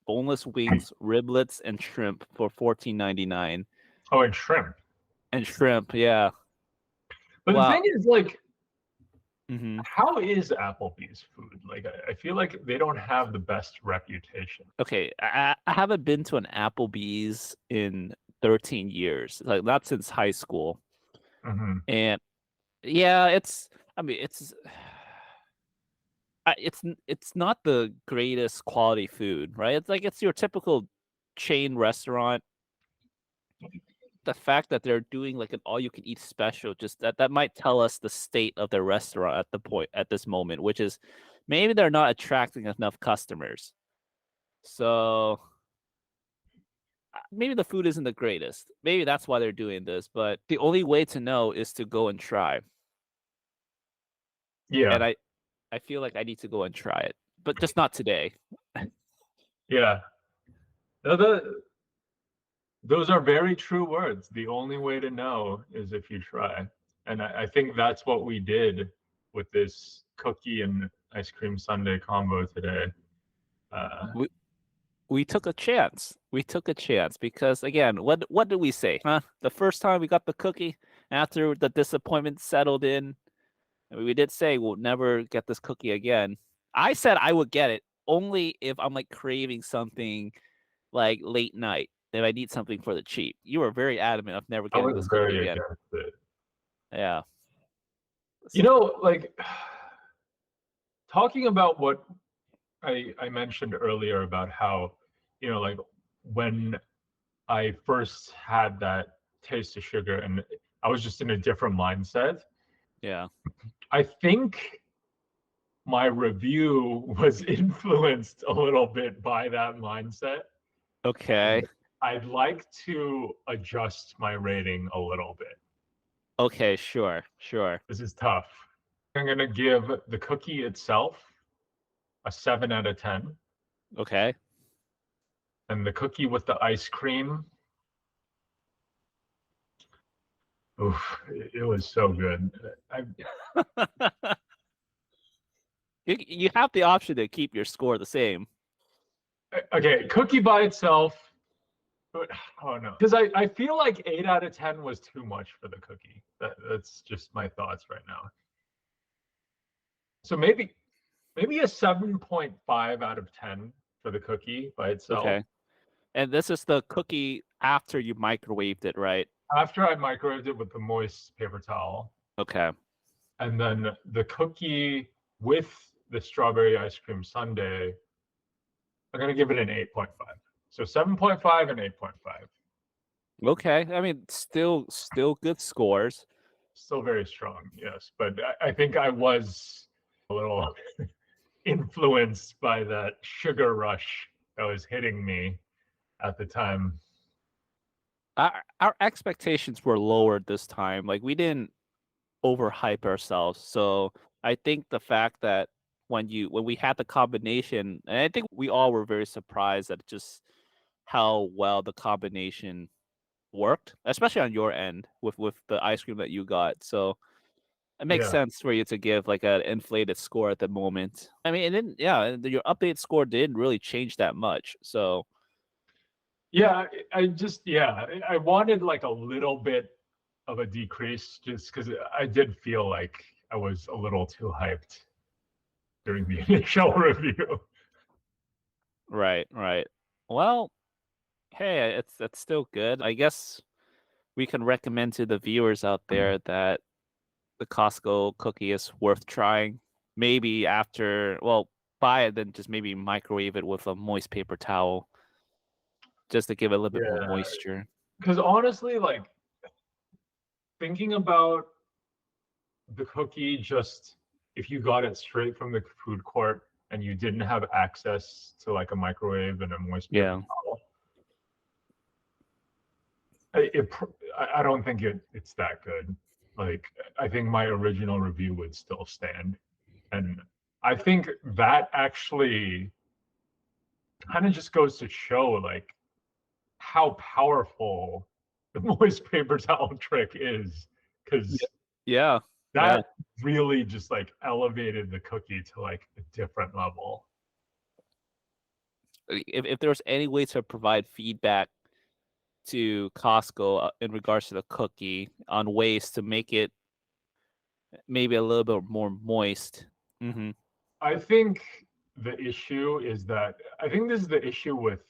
boneless wings, riblets, and shrimp for 14.99. Oh, and shrimp. And shrimp, yeah. But the thing Wow. is, like, Hmm. how is Applebee's food? Like, I feel like they don't have the best reputation. Okay, I haven't been to an Applebee's in 13 years, like not since high school. Hmm. And yeah, I mean, it's not the greatest quality food, right? It's like it's your typical chain restaurant. the fact that they're doing like an all-you-can-eat special, just that might tell us the state of their restaurant at this moment, which is maybe they're not attracting enough customers. So maybe the food isn't the greatest. Maybe that's why they're doing this. But the only way to know is to go and try. Yeah, And I feel like I need to go and try it, but just not today. yeah. Those are very true words. The only way to know is if you try. And I think that's what we did with this cookie and ice cream sundae combo today. We we took a chance. We took a chance because again, what did we say? Huh? The first time we got the cookie after the disappointment settled in, we did say we'll never get this cookie again. I said I would get it only if I'm like craving something like late night. If I need something for the cheap. You were very adamant of never I getting was this cookie very again. against it. Yeah. You know, like talking about what I mentioned earlier about how, like when I first had that taste of sugar and I was just in a different mindset. Yeah. I think my review was influenced a little bit by that mindset. Okay. I'd like to adjust my rating a little bit. Okay, sure. Sure. This is tough. I'm going to give the cookie itself a 7 out of 10. Okay. And the cookie with the ice cream, oof, it was so good. You have the option to keep your score the same. Okay, cookie by itself. Oh no, because I feel like 8 out of 10 was too much for the cookie. That's just my thoughts right now. So maybe a 7.5 out of 10 for the cookie by itself. Okay. And this is the cookie after you microwaved it, right? After I microwaved it with the moist paper towel. Okay. And then the cookie with the strawberry ice cream sundae, I'm going to give it an 8.5. So 7.5 and 8.5. Okay. I mean, still good scores. Still very strong, yes. But I think I was a little influenced by that sugar rush that was hitting me at the time. Our expectations were lowered this time. Like we didn't overhype ourselves. So I think the fact that when we had the combination, and I think we all were very surprised at just how well the combination worked, especially on your end with the ice cream that you got. So it makes Yeah. sense for you to give like an inflated score at the moment. I mean, and then yeah, your update score didn't really change that much. So Yeah, I wanted like a little bit of a decrease just because I did feel like I was a little too hyped during the initial review. right, right. Well, hey, it's still good. I guess we can recommend to the viewers out there that the Costco cookie is worth trying. Maybe after, well, buy it, then just maybe microwave it with a moist paper towel just to give it a little bit more Yeah, moisture. because honestly, like thinking about the cookie, just if you got it straight from the food court and you didn't have access to like a microwave and a moist paper Yeah. towel, it, I don't think it's that good. Like I think my original review would still stand, and I think that actually kind of just goes to show like how powerful the moist paper towel trick is, because Yeah. Yeah. that really just like elevated the cookie to like a different level. If there was any way to provide feedback to Costco in regards to the cookie on ways to make it maybe a little bit more moist. Hmm. I think the issue is that I think this is the issue with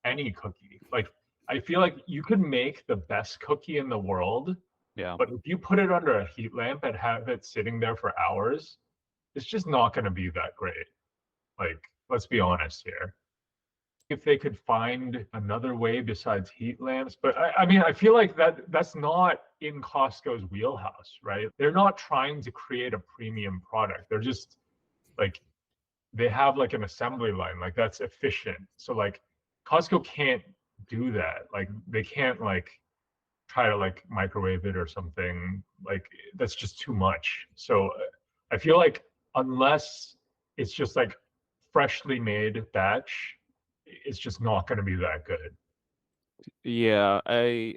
any cookie. Like I feel like you could make the best cookie in the world, Yeah. but if you put it under a heat lamp and have it sitting there for hours, it's just not going to be that great. Like let's be honest here. if they could find another way besides heat lamps. But I mean, I feel like that's not in Costco's wheelhouse, right? They're not trying to create a premium product. They're just like they have like an assembly line, like that's efficient. So like Costco can't do that. Like they can't like try to like microwave it or something. Like that's just too much. So I feel like unless it's just like freshly made batch, it's just not going to be that good. Yeah, I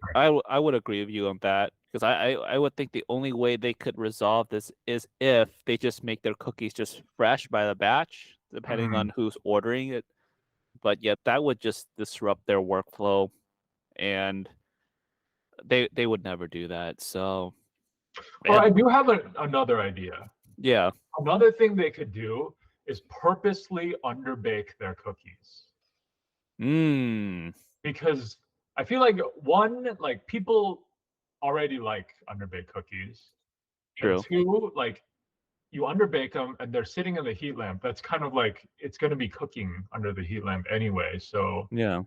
would agree with you on that because I would think the only way they could resolve this is if they just make their cookies just fresh by the batch, depending Mhm. on who's ordering it. But yet that would just disrupt their workflow, and they would never do that. So Well, man, I do have another idea. yeah. Another thing they could do is purposely underbake their cookies. Mm, Because I feel like one, like people already like underbaked cookies, and true. two, like you underbake them and they're sitting in the heat lamp. That's kind of like it's going to be cooking under the heat lamp anyway. So Yeah.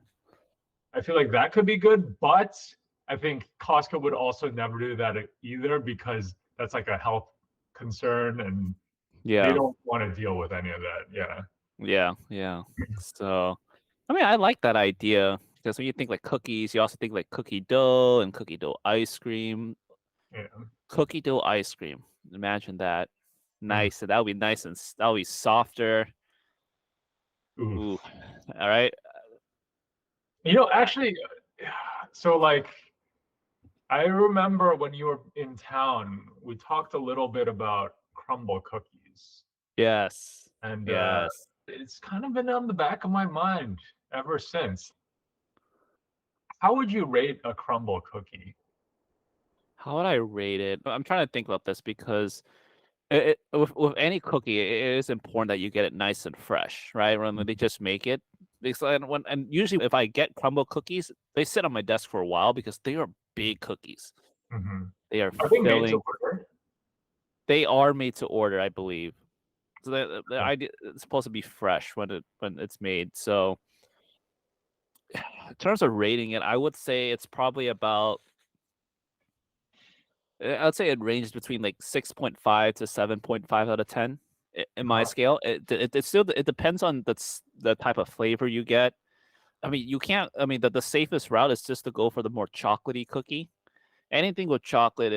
I feel like that could be good, but I think Costco would also never do that either because that's like a health concern and they Yeah. don't want to deal with any of that. Yeah. Yeah. Yeah. So I mean, I like that idea because when you think like cookies, you also think like cookie dough and cookie dough ice cream. Yeah. Cookie dough ice cream. Imagine that. Mm. Nice. That would be nice and that would be softer. Ooh. Oof. All right. Actually, so like I remember when you were in town, we talked a little bit about crumble cookies, Yes. and Yes. it's kind of been on the back of my mind ever since. How would you rate a crumble cookie? How would I rate it? I'm trying to think about this because with any cookie, it is important that you get it nice and fresh, right? When they just make it, and usually if I get crumble cookies, they sit on my desk for a while because they are big cookies. Hmm. They are Are they made to filling. order? They are made to order, I believe. So the Okay. idea it's supposed to be fresh when it's made. So in terms of rating it, I would say it's probably about. I'd say it ranges between like 6.5 to 7.5 out of 10 in my Uh-huh. scale. It still it depends on the type of flavor you get. I mean, you can't. I mean, the safest route is just to go for the more chocolatey cookie. Anything with chocolate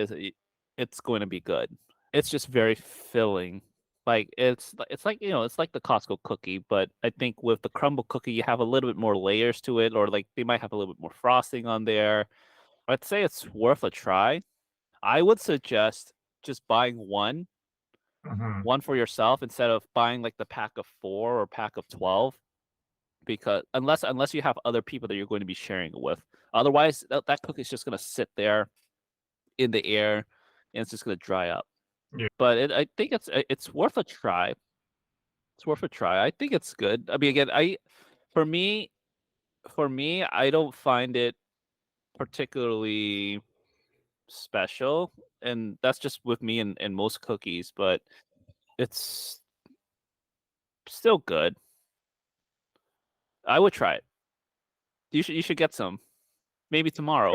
it's going to be good. It's just very filling. Like it's like it's like the Costco cookie, but I think with the crumble cookie you have a little bit more layers to it, or like they might have a little bit more frosting on there. I'd say it's worth a try. I would suggest just buying Hmm. one for yourself instead of buying like the pack of 4 or pack of 12 because unless you have other people that you're going to be sharing it with. Otherwise, that cookie is just going to sit there in the air and it's just going to dry up. Yeah. But I think it's worth a try. It's worth a try. I think it's good. I mean, again, for me, I don't find it particularly special, and that's just with me and most cookies. But it's still good. I would try it. You should get some. Maybe tomorrow.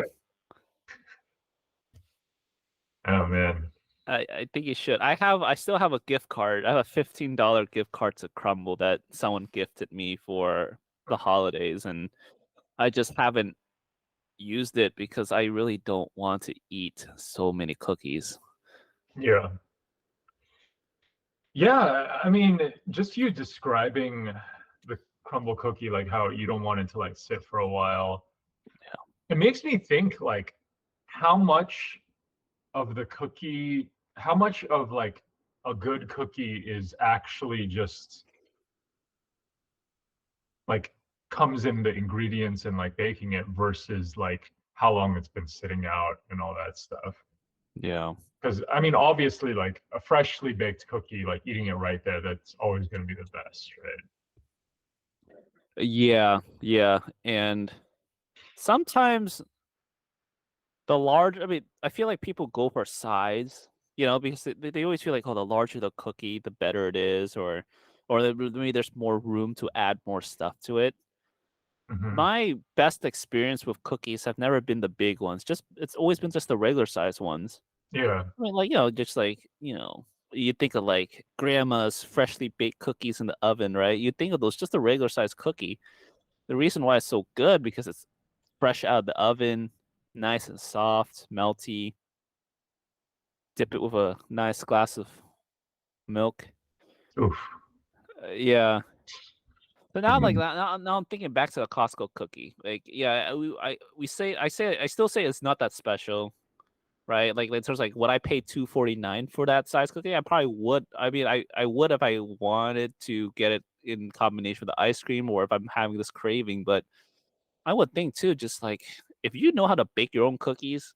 Oh man. I think you should. I still have a gift card. I have a $15 gift card to Crumble that someone gifted me for the holidays, and I just haven't used it because I really don't want to eat so many cookies. Yeah. Yeah. I mean, just you describing the crumble cookie, like how you don't want it to like sit for a while. It makes me think like how much of the cookie, how much of like a good cookie is actually just like comes in the ingredients and like baking it versus like how long it's been sitting out and all that stuff. Yeah. Because I mean, obviously, like a freshly baked cookie, like eating it right there, that's always going to be the best, right? Yeah, yeah. And sometimes I mean, I feel like people go for size, because they always feel like, oh, the larger the cookie, the better it is, or maybe there's more room to add more stuff to it. My best experience with cookies have never been the big ones. It's always been just the regular size ones. Yeah. I mean, like, just like, you think of like grandma's freshly baked cookies in the oven, right? You think of those, just a regular size cookie. The reason why it's so good because it's fresh out of the oven, nice and soft, melty. Dip it with a nice glass of milk. Oof. Yeah. So now, like Mhm. now, I'm thinking back to a Costco cookie. Like, yeah, I still say it's not that special, right? Like in terms of, like, would I pay $2.49 for that size cookie? I probably would. I mean, I would if I wanted to get it in combination with the ice cream, or if I'm having this craving. But I would think too, just like if you know how to bake your own cookies,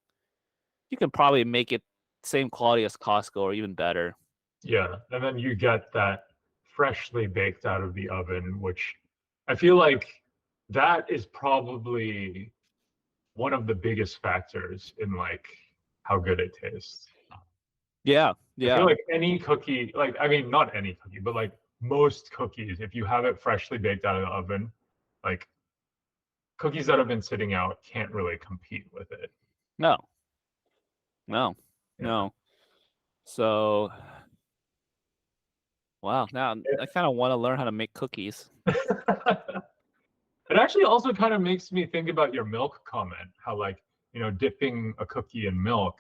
you can probably make it same quality as Costco or even better. Yeah, and then you get that freshly baked out of the oven, which I feel like that is probably one of the biggest factors in like how good it tastes. Yeah, I feel yeah. like any cookie, like I mean not any cookie, but like most cookies, if you have it freshly baked out of the oven, like cookies that have been sitting out can't really compete with it. No, no, Yeah. no. So, wow. Now I kind of want to learn how to make cookies. It actually also kind of makes me think about your milk comment, how like, dipping a cookie in milk.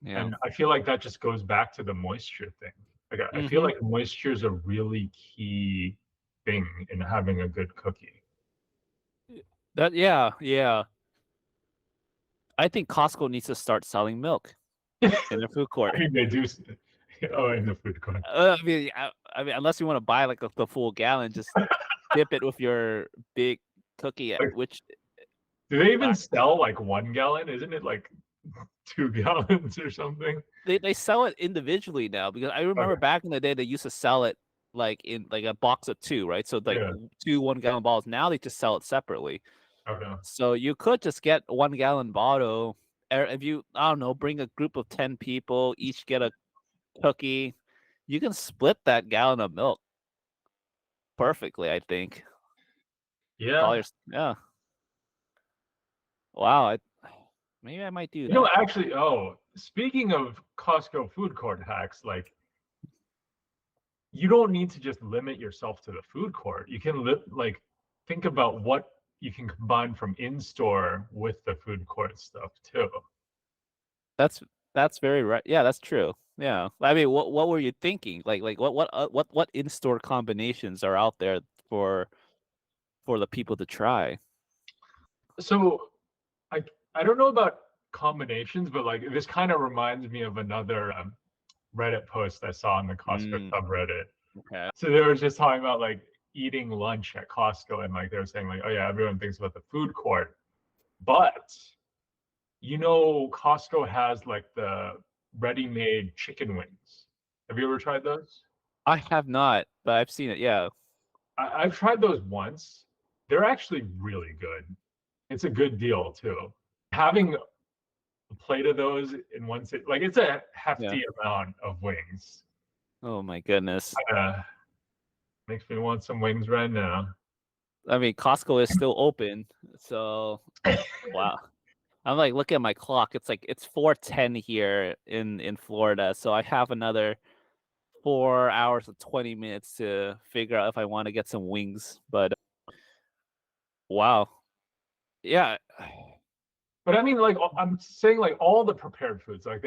Yeah. And I feel like that just goes back to the moisture thing. Like I feel Mm-hmm. like moisture is a really key thing in having a good cookie. Yeah, yeah. I think Costco needs to start selling milk in their food I court. mean, they do. Oh, in the food court. I mean, unless you want to buy like the full gallon, just dip it with your big cookie, Like, which do they even uh, sell like 1 gallon? Isn't it like 2 gallons or something? they sell it individually now, because I remember Okay. back in the day they used to sell it like in like a box of two, right? So like Yeah. two 1 gallon bottles. Now they just sell it separately. Okay. So you could just get 1 gallon bottle. If you, I don't know, bring a group of 10 people, each get a cookie, you can split that gallon of milk perfectly, I think. Yeah. Yeah. Wow. Maybe I might do You know, that. actually, speaking of Costco food court hacks, like you don't need to just limit yourself to the food court. You can like think about what you can combine from in-store with the food court stuff too. That's that's very right. Yeah, that's true. Yeah. I mean, what were you thinking? Like what in-store combinations are out there for the people to try? So I I don't know about combinations, but like this kind of reminds me of another Reddit post I saw on the Costco Mm, subreddit. okay. So they were just talking about like eating lunch at Costco, and like they were saying like, oh yeah, everyone thinks about the food court, but Costco has like the ready-made chicken wings. Have you ever tried those? I have not, but I've seen it. Yeah. I've tried those once. They're actually really good. It's a good deal too. Having a plate of those in one sit, like it's a Yeah. hefty amount of wings. Oh my goodness. Makes me want some wings right now. I mean, Costco is still open, so wow. I'm like looking at my clock. It's like it's 4:10 here in Florida, so I have another 4 hours and 20 minutes to figure out if I want to get some wings. But wow, yeah, But I mean, like I'm saying, like all the prepared foods, like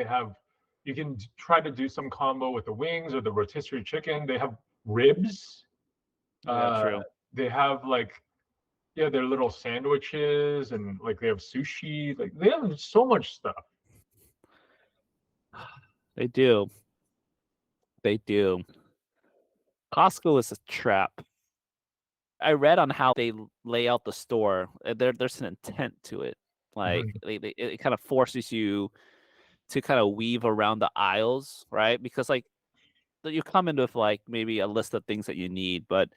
you can try to do some combo with the wings or the rotisserie chicken. They have ribs. yeah, Uh, true. they have like yeah, their little sandwiches and like they have sushi. Like they have so much stuff. They do. They do. Costco is a trap. I read on how they lay out the store. There's an intent to it. Like Mhm. it kind of forces you to kind of weave around the aisles, right? Because like you come in with like maybe a list of things that you need, but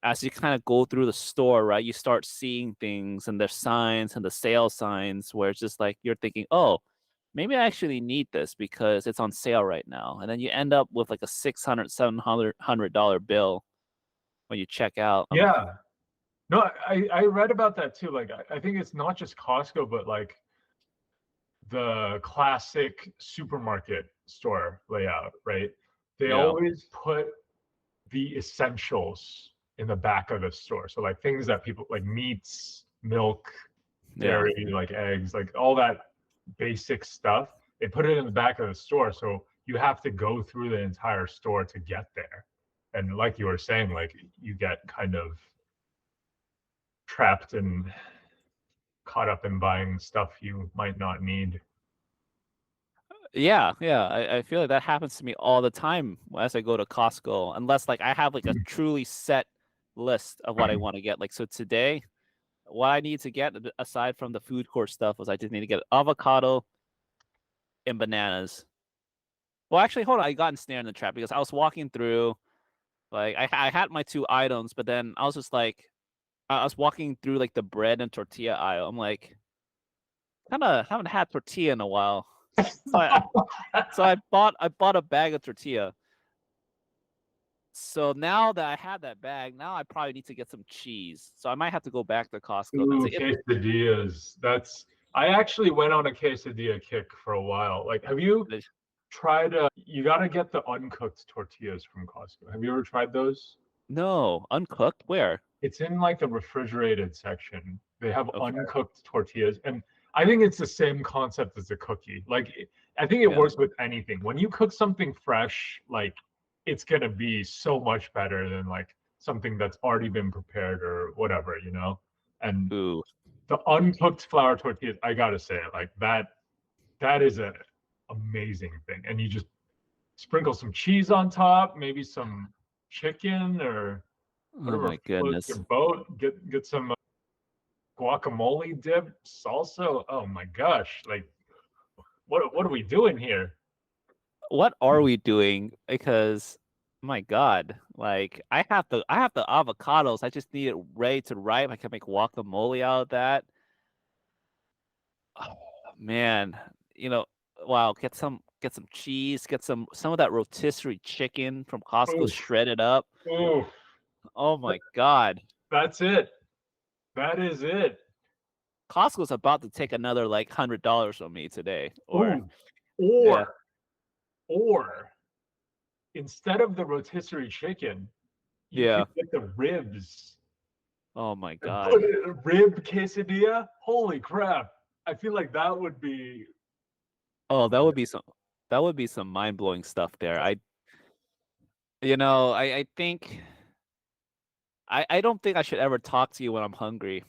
as you kind of go through the store, right, you start seeing things and there's signs and the sale signs where it's just like you're thinking, oh, maybe I actually need this because it's on sale right now. And then you end up with like a 600, $700 bill when you check out. Yeah. No, I read about that too. Like I think it's not just Costco, but like the classic supermarket store layout, right? They Yeah. always put the essentials in the back of the store. So like things that people like meats, milk, Yeah. dairy, like eggs, like all that basic stuff. They put it in the back of the store. So you have to go through the entire store to get there. And like you were saying, like you get kind of trapped and caught up in buying stuff you might not need. Yeah, yeah. I feel like that happens to me all the time as I go to Costco, unless like I have like a truly set list of what I want to get. Like so today, what I need to get aside from the food court stuff was I just need to get avocado and bananas. Well, actually, hold on. I got ensnared in the trap because I was walking through, like I had my two items, but then I was just like I was walking through like the bread and tortilla aisle. I'm like, kind of haven't had tortilla in a while. So I bought a bag of tortilla. So now that I have that bag, now I probably need to get some cheese. So I might have to go back to Costco. Ooh, quesadillas. That's I actually went on a quesadilla kick for a while. Like, have you tried you got to get the uncooked tortillas from Costco. Have you ever tried those? No, uncooked? Where? It's in like the refrigerated section. They have Okay. uncooked tortillas, and I think it's the same concept as a cookie. Like, I think it Yeah. works with anything. When you cook something fresh, like it's gonna be so much better than like something that's already been prepared or whatever, you know. And Ooh. the uncooked flour tortillas, I gotta say, like that is an amazing thing. And you just sprinkle some cheese on top, maybe some chicken or Oh whatever my floats your goodness. boat. Get some guacamole dip, salsa. Oh my gosh! Like what are we doing here? What are we doing? Because my God, like I have the avocados. I just need it ready to ripe. I can make guacamole out of that. Oh, man, you know, wow, get some cheese, get some of that rotisserie chicken from Costco Oof, shredded up. oof. Oh my God. That's it. That is it. Costco's about to take another like $100 from me today. Or Ooh. yeah, Or instead of the rotisserie chicken, you yeah. could get the ribs Oh my and God. put it in a rib quesadilla. Holy crap! I feel like that would be. Oh, that would be some mind-blowing stuff there. I think I don't think I should ever talk to you when I'm hungry.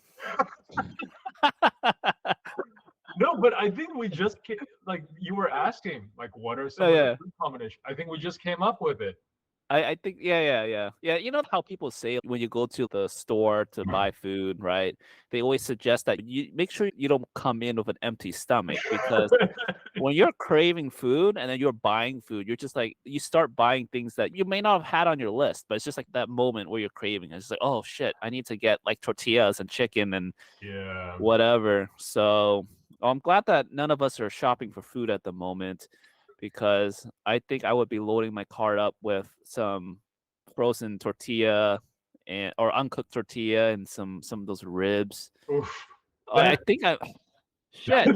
No, but I think we just like you were asking, like what are Oh some of the yeah. food combinations? I think we just came up with it. I think yeah. You know how people say when you go to the store to buy food, right? They always suggest that you make sure you don't come in with an empty stomach because when you're craving food and then you're buying food, you're just like you start buying things that you may not have had on your list, but it's just like that moment where you're craving. It's just like, oh shit, I need to get like tortillas and chicken and Yeah. whatever. So I'm glad that none of us are shopping for food at the moment because I think I would be loading my cart up with some frozen tortilla and or uncooked tortilla and some of those ribs. Oof. I That think shit.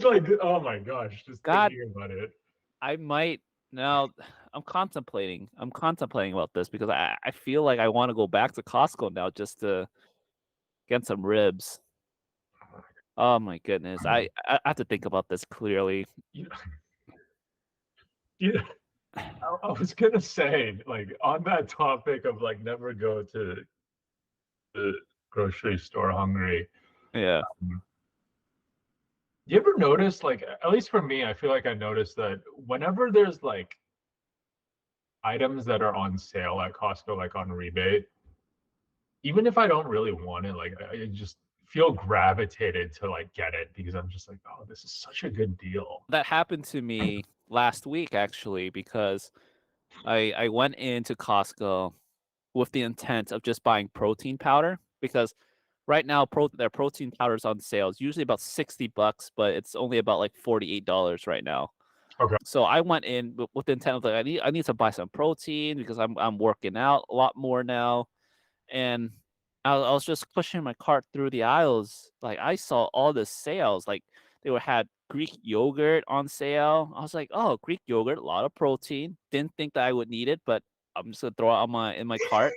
like oh my gosh, just God, thinking about it. I might now. I'm contemplating. I'm contemplating about this because I feel like I want to go back to Costco now just to get some ribs. Oh my goodness. I have to think about this clearly. You, you, I was gonna say, like on that topic of like never go to the grocery store hungry. Yeah. You ever notice, like, at least for me, I feel like I noticed that whenever there's like items that are on sale at Costco, like on rebate, even if I don't really want it, like I just feel gravitated to like get it because I'm just like, oh, this is such a good deal. That happened to me last week actually because I went into Costco with the intent of just buying protein powder because right now their protein powder is on sale. It's usually about $60, but it's only about like $48 right now. Okay. So I went in with the intent of like I need to buy some protein because I'm working out a lot more now. And I was just pushing my cart through the aisles, like, I saw all the sales, like, had Greek yogurt on sale. I was like, "Oh, Greek yogurt, a lot of protein." Didn't think that I would need it, but I'm just gonna throw it on in my cart.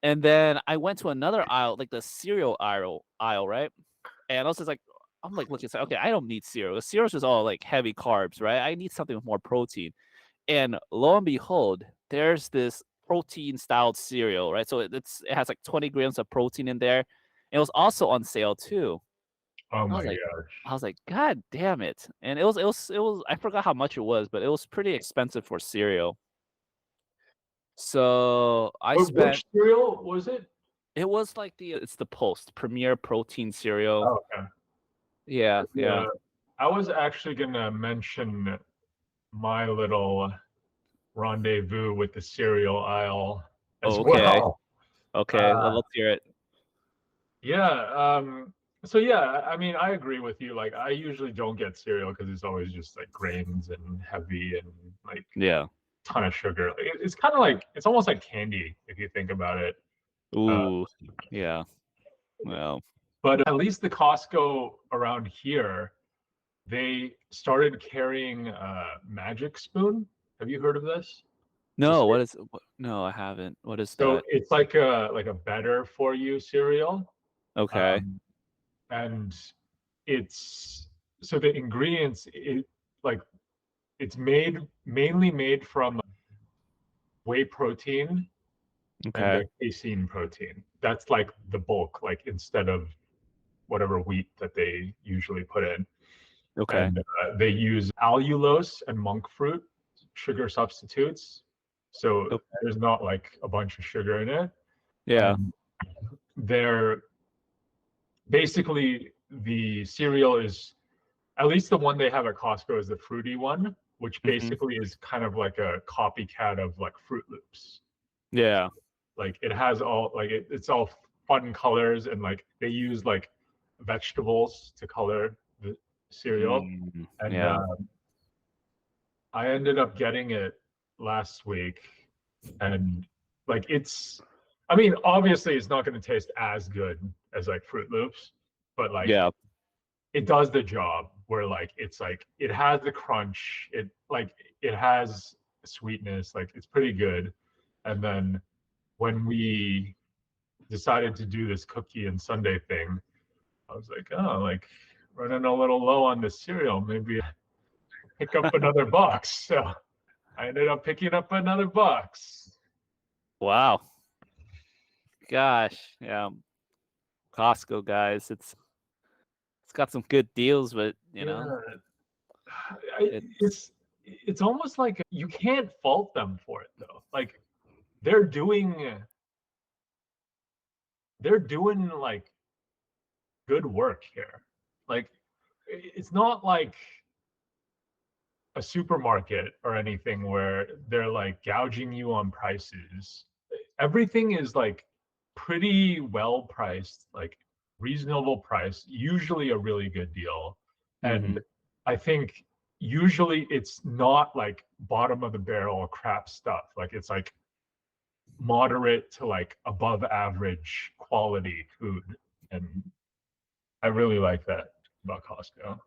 And then I went to another aisle, like the cereal aisle, right? And I was just like I'm like looking, okay, I don't need cereal. Cereal's just all like heavy carbs, right? I need something with more protein. And lo and behold, there's this protein styled cereal, right? So it has like 20 grams of protein in there. It was also on sale too. Oh I my was like, gosh. God damn it. And it was I forgot how much it was, but it was pretty expensive for cereal. So I spent Which cereal was it? it was like it's the Post Premier Protein cereal. Oh, okay. Yeah, yeah. Yeah. I was actually gonna mention my little rendezvous with the cereal aisle as Oh, okay. well. Okay. Uh, Let's hear it. yeah. So yeah, I mean, I agree with you. Like, I usually don't get cereal because it's always just like grains and heavy and like Yeah. ton of sugar. Like, it's kind of like it's almost like candy if you think about it. Uh, Ooh. Yeah. Well. but at least the Costco around here, they started carrying Magic Spoon. Have you heard of this? It's a No, no, I haven't. What is So that? it's like a better for you cereal. Okay. Um, and it's so the ingredients like it's mainly made from whey protein and Okay. casein protein. That's like the bulk, like instead of whatever wheat that they usually put in. Okay. And they use allulose and monk fruit sugar substitutes. So Okay. there's not like a bunch of sugar in it. Yeah. And they're basically the cereal is at least the one they have at Costco is the fruity one, which Hmm. basically is kind of like a copycat of like Fruit Loops. Yeah. Like it has all like it's all fun colors and like they use like vegetables to color the cereal. Mm, And yeah. I ended up getting it last week, and like it's, I mean, obviously it's not going to taste as good as like Fruit Loops, but like Yeah. it does the job where like it has the crunch, it has sweetness, like it's pretty good. And then when we decided to do this cookie and sundae thing, I was like, oh, like running a little low on the cereal, maybe pick up another box. So I ended up picking up another box. Wow. Gosh. Yeah. Costco guys. It's got some good deals, but Yeah, it's it's almost like you can't fault them for it though. Like they're doing they're doing like good work here. Like it's not like a supermarket or anything where they're like gouging you on prices. Everything is like pretty well priced, like reasonable price, usually a really good deal. And mhm. I think usually it's not like bottom of the barrel crap stuff. Like it's like moderate to like above average quality food. And I really like that about Costco.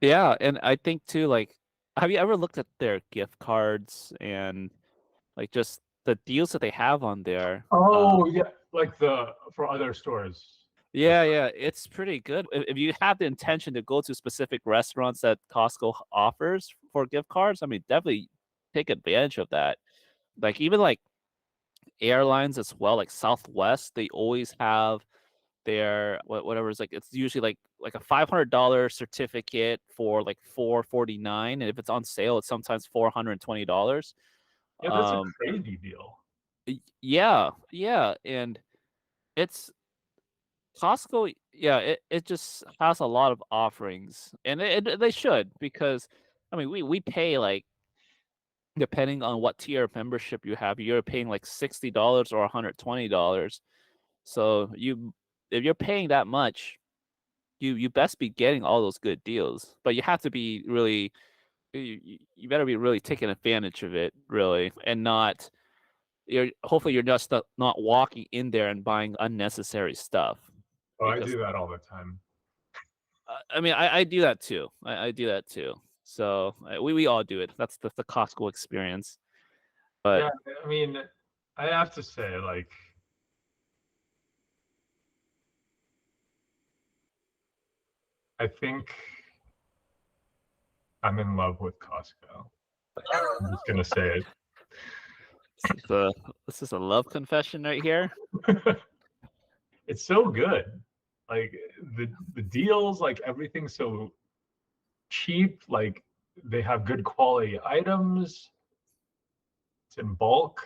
Yeah, and I think too, like, have you ever looked at their gift cards and like just the deals that they have on there? Oh yeah, like the for other stores. Yeah, yeah, it's pretty good. If you have the intention to go to specific restaurants that Costco offers for gift cards, I mean, definitely take advantage of that. Like even like airlines as well, like Southwest, they always have their whatever is like it's usually like a $500 certificate for like 449, and if it's on sale, it's sometimes $420. Yeah, that's a Um, crazy deal. yeah, yeah, and it's Costco, yeah, it just has a lot of offerings, and they should because I mean we pay like depending on what tier of membership you have, you're paying like $60 or $120. So if you're paying that much, you best be getting all those good deals. But you have to be really you better be really taking advantage of it, really, and not you're just not walking in there and buying unnecessary stuff. Oh, I Because do that all the time. I mean, I do that too. I do that too. So we all do it. That's the Costco experience. But Yeah, I mean, I have to say, like, I think I'm in love with Costco. I'm just gonna say this is a love confession right here. it. It's so good. Like the deals, like everything's so cheap. Like they have good quality items. It's in bulk.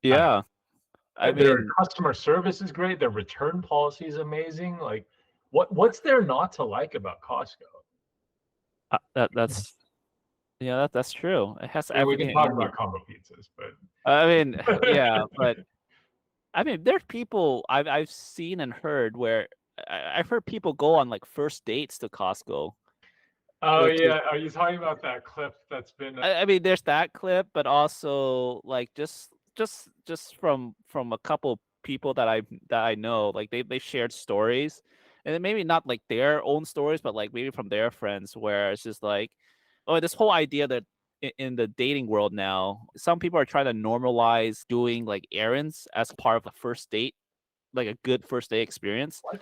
Yeah. I Their mean, customer service is great. Their return policy is amazing. Like, what's there not to like about Costco? that's yeah, that's true. It has I mean, we everything can that talk you about need. combo pizzas, but I mean, yeah, but I mean, there's people I've seen and heard where I've heard people go on like first dates to Costco, oh which is yeah, are you talking about that clip that's been? I mean, there's that clip, but also like just from a couple people that I know, like they shared stories, and then maybe not like their own stories, but like maybe from their friends, where it's just like, oh, this whole idea that in the dating world now, some people are trying to normalize doing like errands as part of a first date, like a good first date experience. What?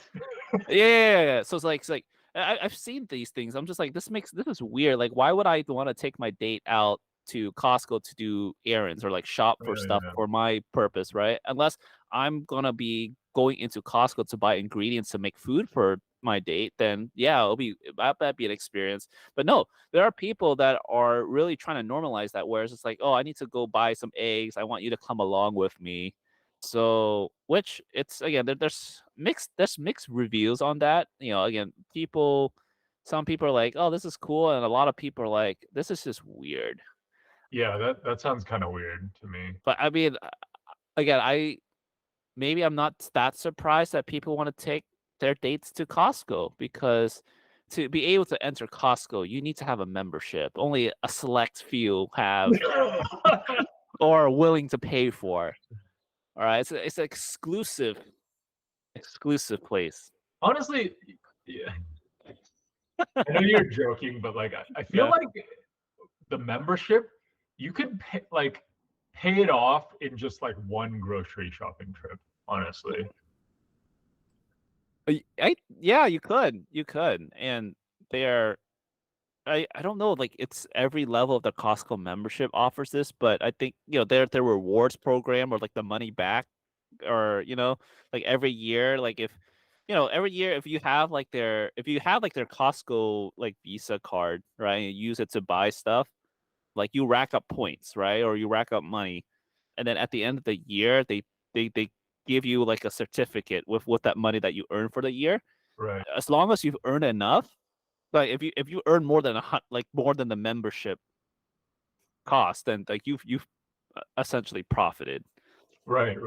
Yeah. So it's like I've seen these things. I'm just like, this is weird. Like, why would I want to take my date out to Costco to do errands or like shop for stuff Yeah, for my purpose, right? Unless I'm gonna be going into Costco to buy ingredients to make food for my date, then yeah, that'd be an experience. But no, there are people that are really trying to normalize that, whereas it's like, oh, I need to go buy some eggs. I want you to come along with me. So, which it's again, there's mixed reviews on that. You know, again, some people are like, "Oh, this is cool," and a lot of people are like, "This is just weird." yeah, that sounds kind of weird to me. But I mean, again, maybe I'm not that surprised that people want to take their dates to Costco because to be able to enter Costco, you need to have a membership. Only a select few have or are willing to pay for. All right, it's an exclusive place. Honestly, yeah, I know you're joking, but like I feel Yeah. like the membership you could pay it off in just like one grocery shopping trip. Honestly, Yeah, you could, and they're I don't know, like it's every level of the Costco membership offers this, but I think their rewards program or like the money back or like every year, like if every year if you have like their Costco like Visa card, right, and you use it to buy stuff, like you rack up points, right, or you rack up money, and then at the end of the year they give you like a certificate with that money that you earn for the year. right, As long as you've earned enough, like if you earn more than like more than the membership cost, then like you've essentially profited. right.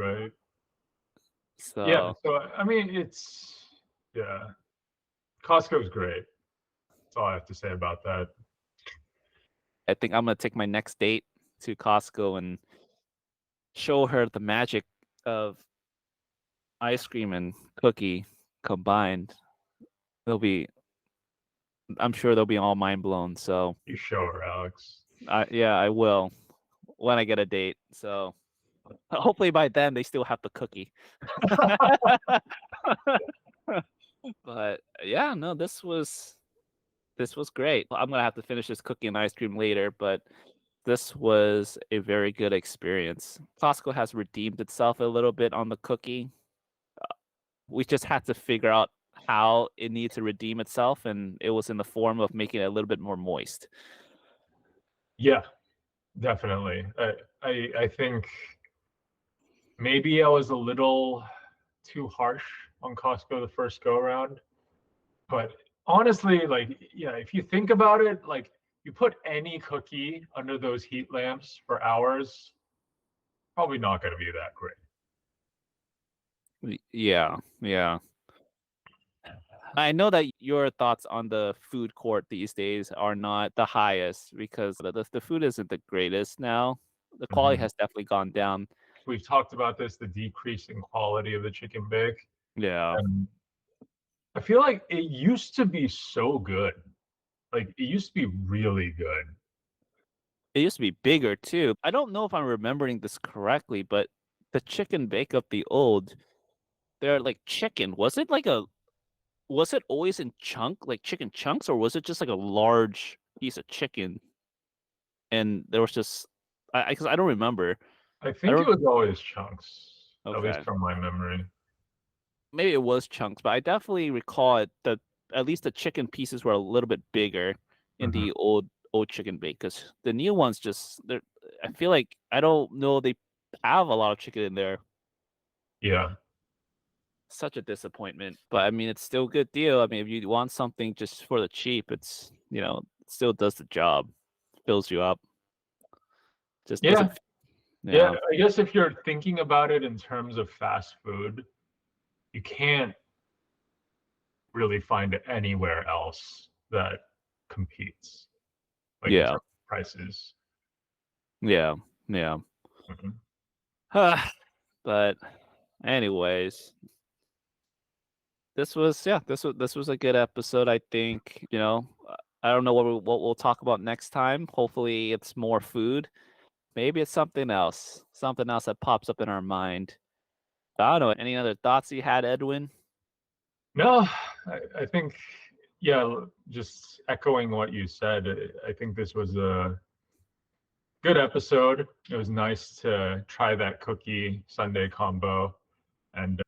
Yeah. So So I mean, yeah, Costco's great. That's all I have to say about that. I think I'm gonna take my next date to Costco and show her the magic of ice cream and cookie combined. They'll be I'm sure they'll be all mind blown. So You show her, Alex. yeah, I will when I get a date. So hopefully by then they still have the cookie. But yeah, no, this was great. I'm gonna have to finish this cookie and ice cream later, but this was a very good experience. Costco has redeemed itself a little bit on the cookie. We just had to figure out how it needs to redeem itself, and it was in the form of making it a little bit more moist. Yeah, definitely. I think maybe I was a little too harsh on Costco the first go around, but honestly, like yeah, if you think about it, like you put any cookie under those heat lamps for hours, probably not going to be that great. Yeah. I know that your thoughts on the food court these days are not the highest because the food isn't the greatest now. The quality Mhm. has definitely gone down. We've talked about this, the decreasing quality of the chicken bake. Yeah. And I feel like it used to be so good. Like it used to be really good. It used to be bigger too. I don't know if I'm remembering this correctly, but the chicken bake of the old, they're like chicken. Was it always in like chicken chunks, or was it just like a large piece of chicken? And there was just because I don't remember. I I think it don't. was always chunks, at least Okay, from my memory. maybe it was chunks, but I definitely recall it that at least the chicken pieces were a little bit bigger in Mhm. the old chicken bake. Because the new ones just they're. I feel like I don't know they have a lot of chicken in there. Yeah. Such a disappointment, but I mean, it's still a good deal. I mean, if you want something just for the cheap, it's it still does the job, fills you up. Just Yeah. doesn't. Yeah. Yeah, I guess if you're thinking about it in terms of fast food, you can't really find it anywhere else that competes, like in yeah, terms of prices. yeah, yeah. Mhm. But anyways, this was a good episode. I think I don't know what we'll talk about next time. Hopefully, it's more food. Maybe it's something else that pops up in our mind. I don't know. Any other thoughts you had, Edwin? No, I think, yeah, just echoing what you said, I think this was a good episode. It was nice to try that cookie Sunday combo. And,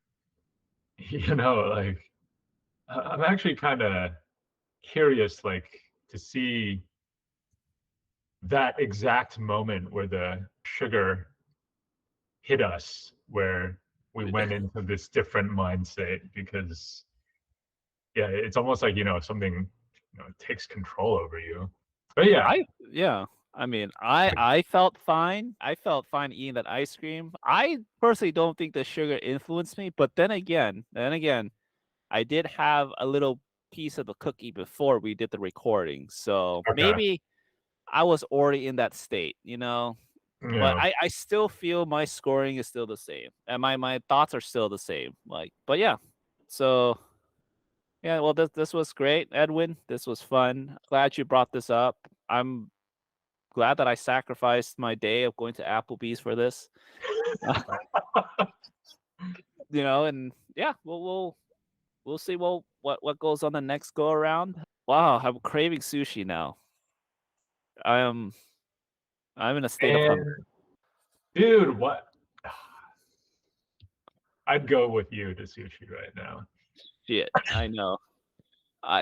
like, I'm actually kind of curious, like, to see that exact moment where the sugar hit us, where we went into this different mindset because, yeah, it's almost like, something, takes control over you. But yeah, Yeah. I mean, like, I felt fine. I felt fine eating that ice cream. I personally don't think the sugar influenced me, but then again, I did have a little piece of the cookie before we did the recording. So okay, maybe I was already in that state. But yeah. I still feel my scoring is still the same. And my thoughts are still the same. But yeah. So yeah, well this was great, Edwin. This was fun. Glad you brought this up. I'm glad that I sacrificed my day of going to Applebee's for this. And yeah, we'll see what goes on the next go around. Wow, I'm craving sushi now. I am I'm in a state of hunger. And dude, what? I'd go with you to sushi right now. Shit, I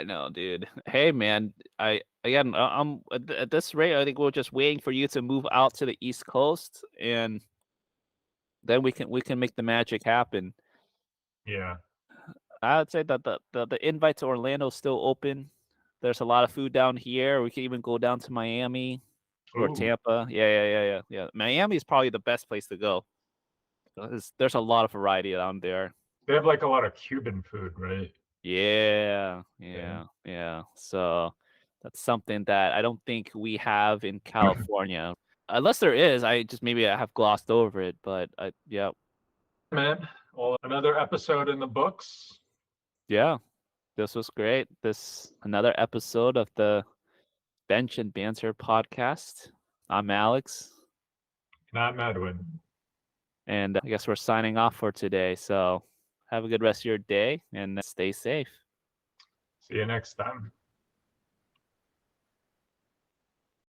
know, dude. Hey, man, I'm at this rate. I think we're just waiting for you to move out to the East Coast, and then we can make the magic happen. Yeah. I would say that the invite to Orlando is still open. There's a lot of food down here. We can even go down to Miami or Ooh, Tampa. Yeah. Miami is probably the best place to go. There's a lot of variety down there. they have like a lot of Cuban food, right? Yeah, Yeah. yeah. So that's something that I don't think we have in California. Unless there is, maybe I have glossed over it. But yeah, Man, well, another episode in the books. yeah. This was great. This another episode of the Bench and Banter podcast. I'm Alex, Not Medwin. and I guess we're signing off for today. So have a good rest of your day and stay safe. See you next time.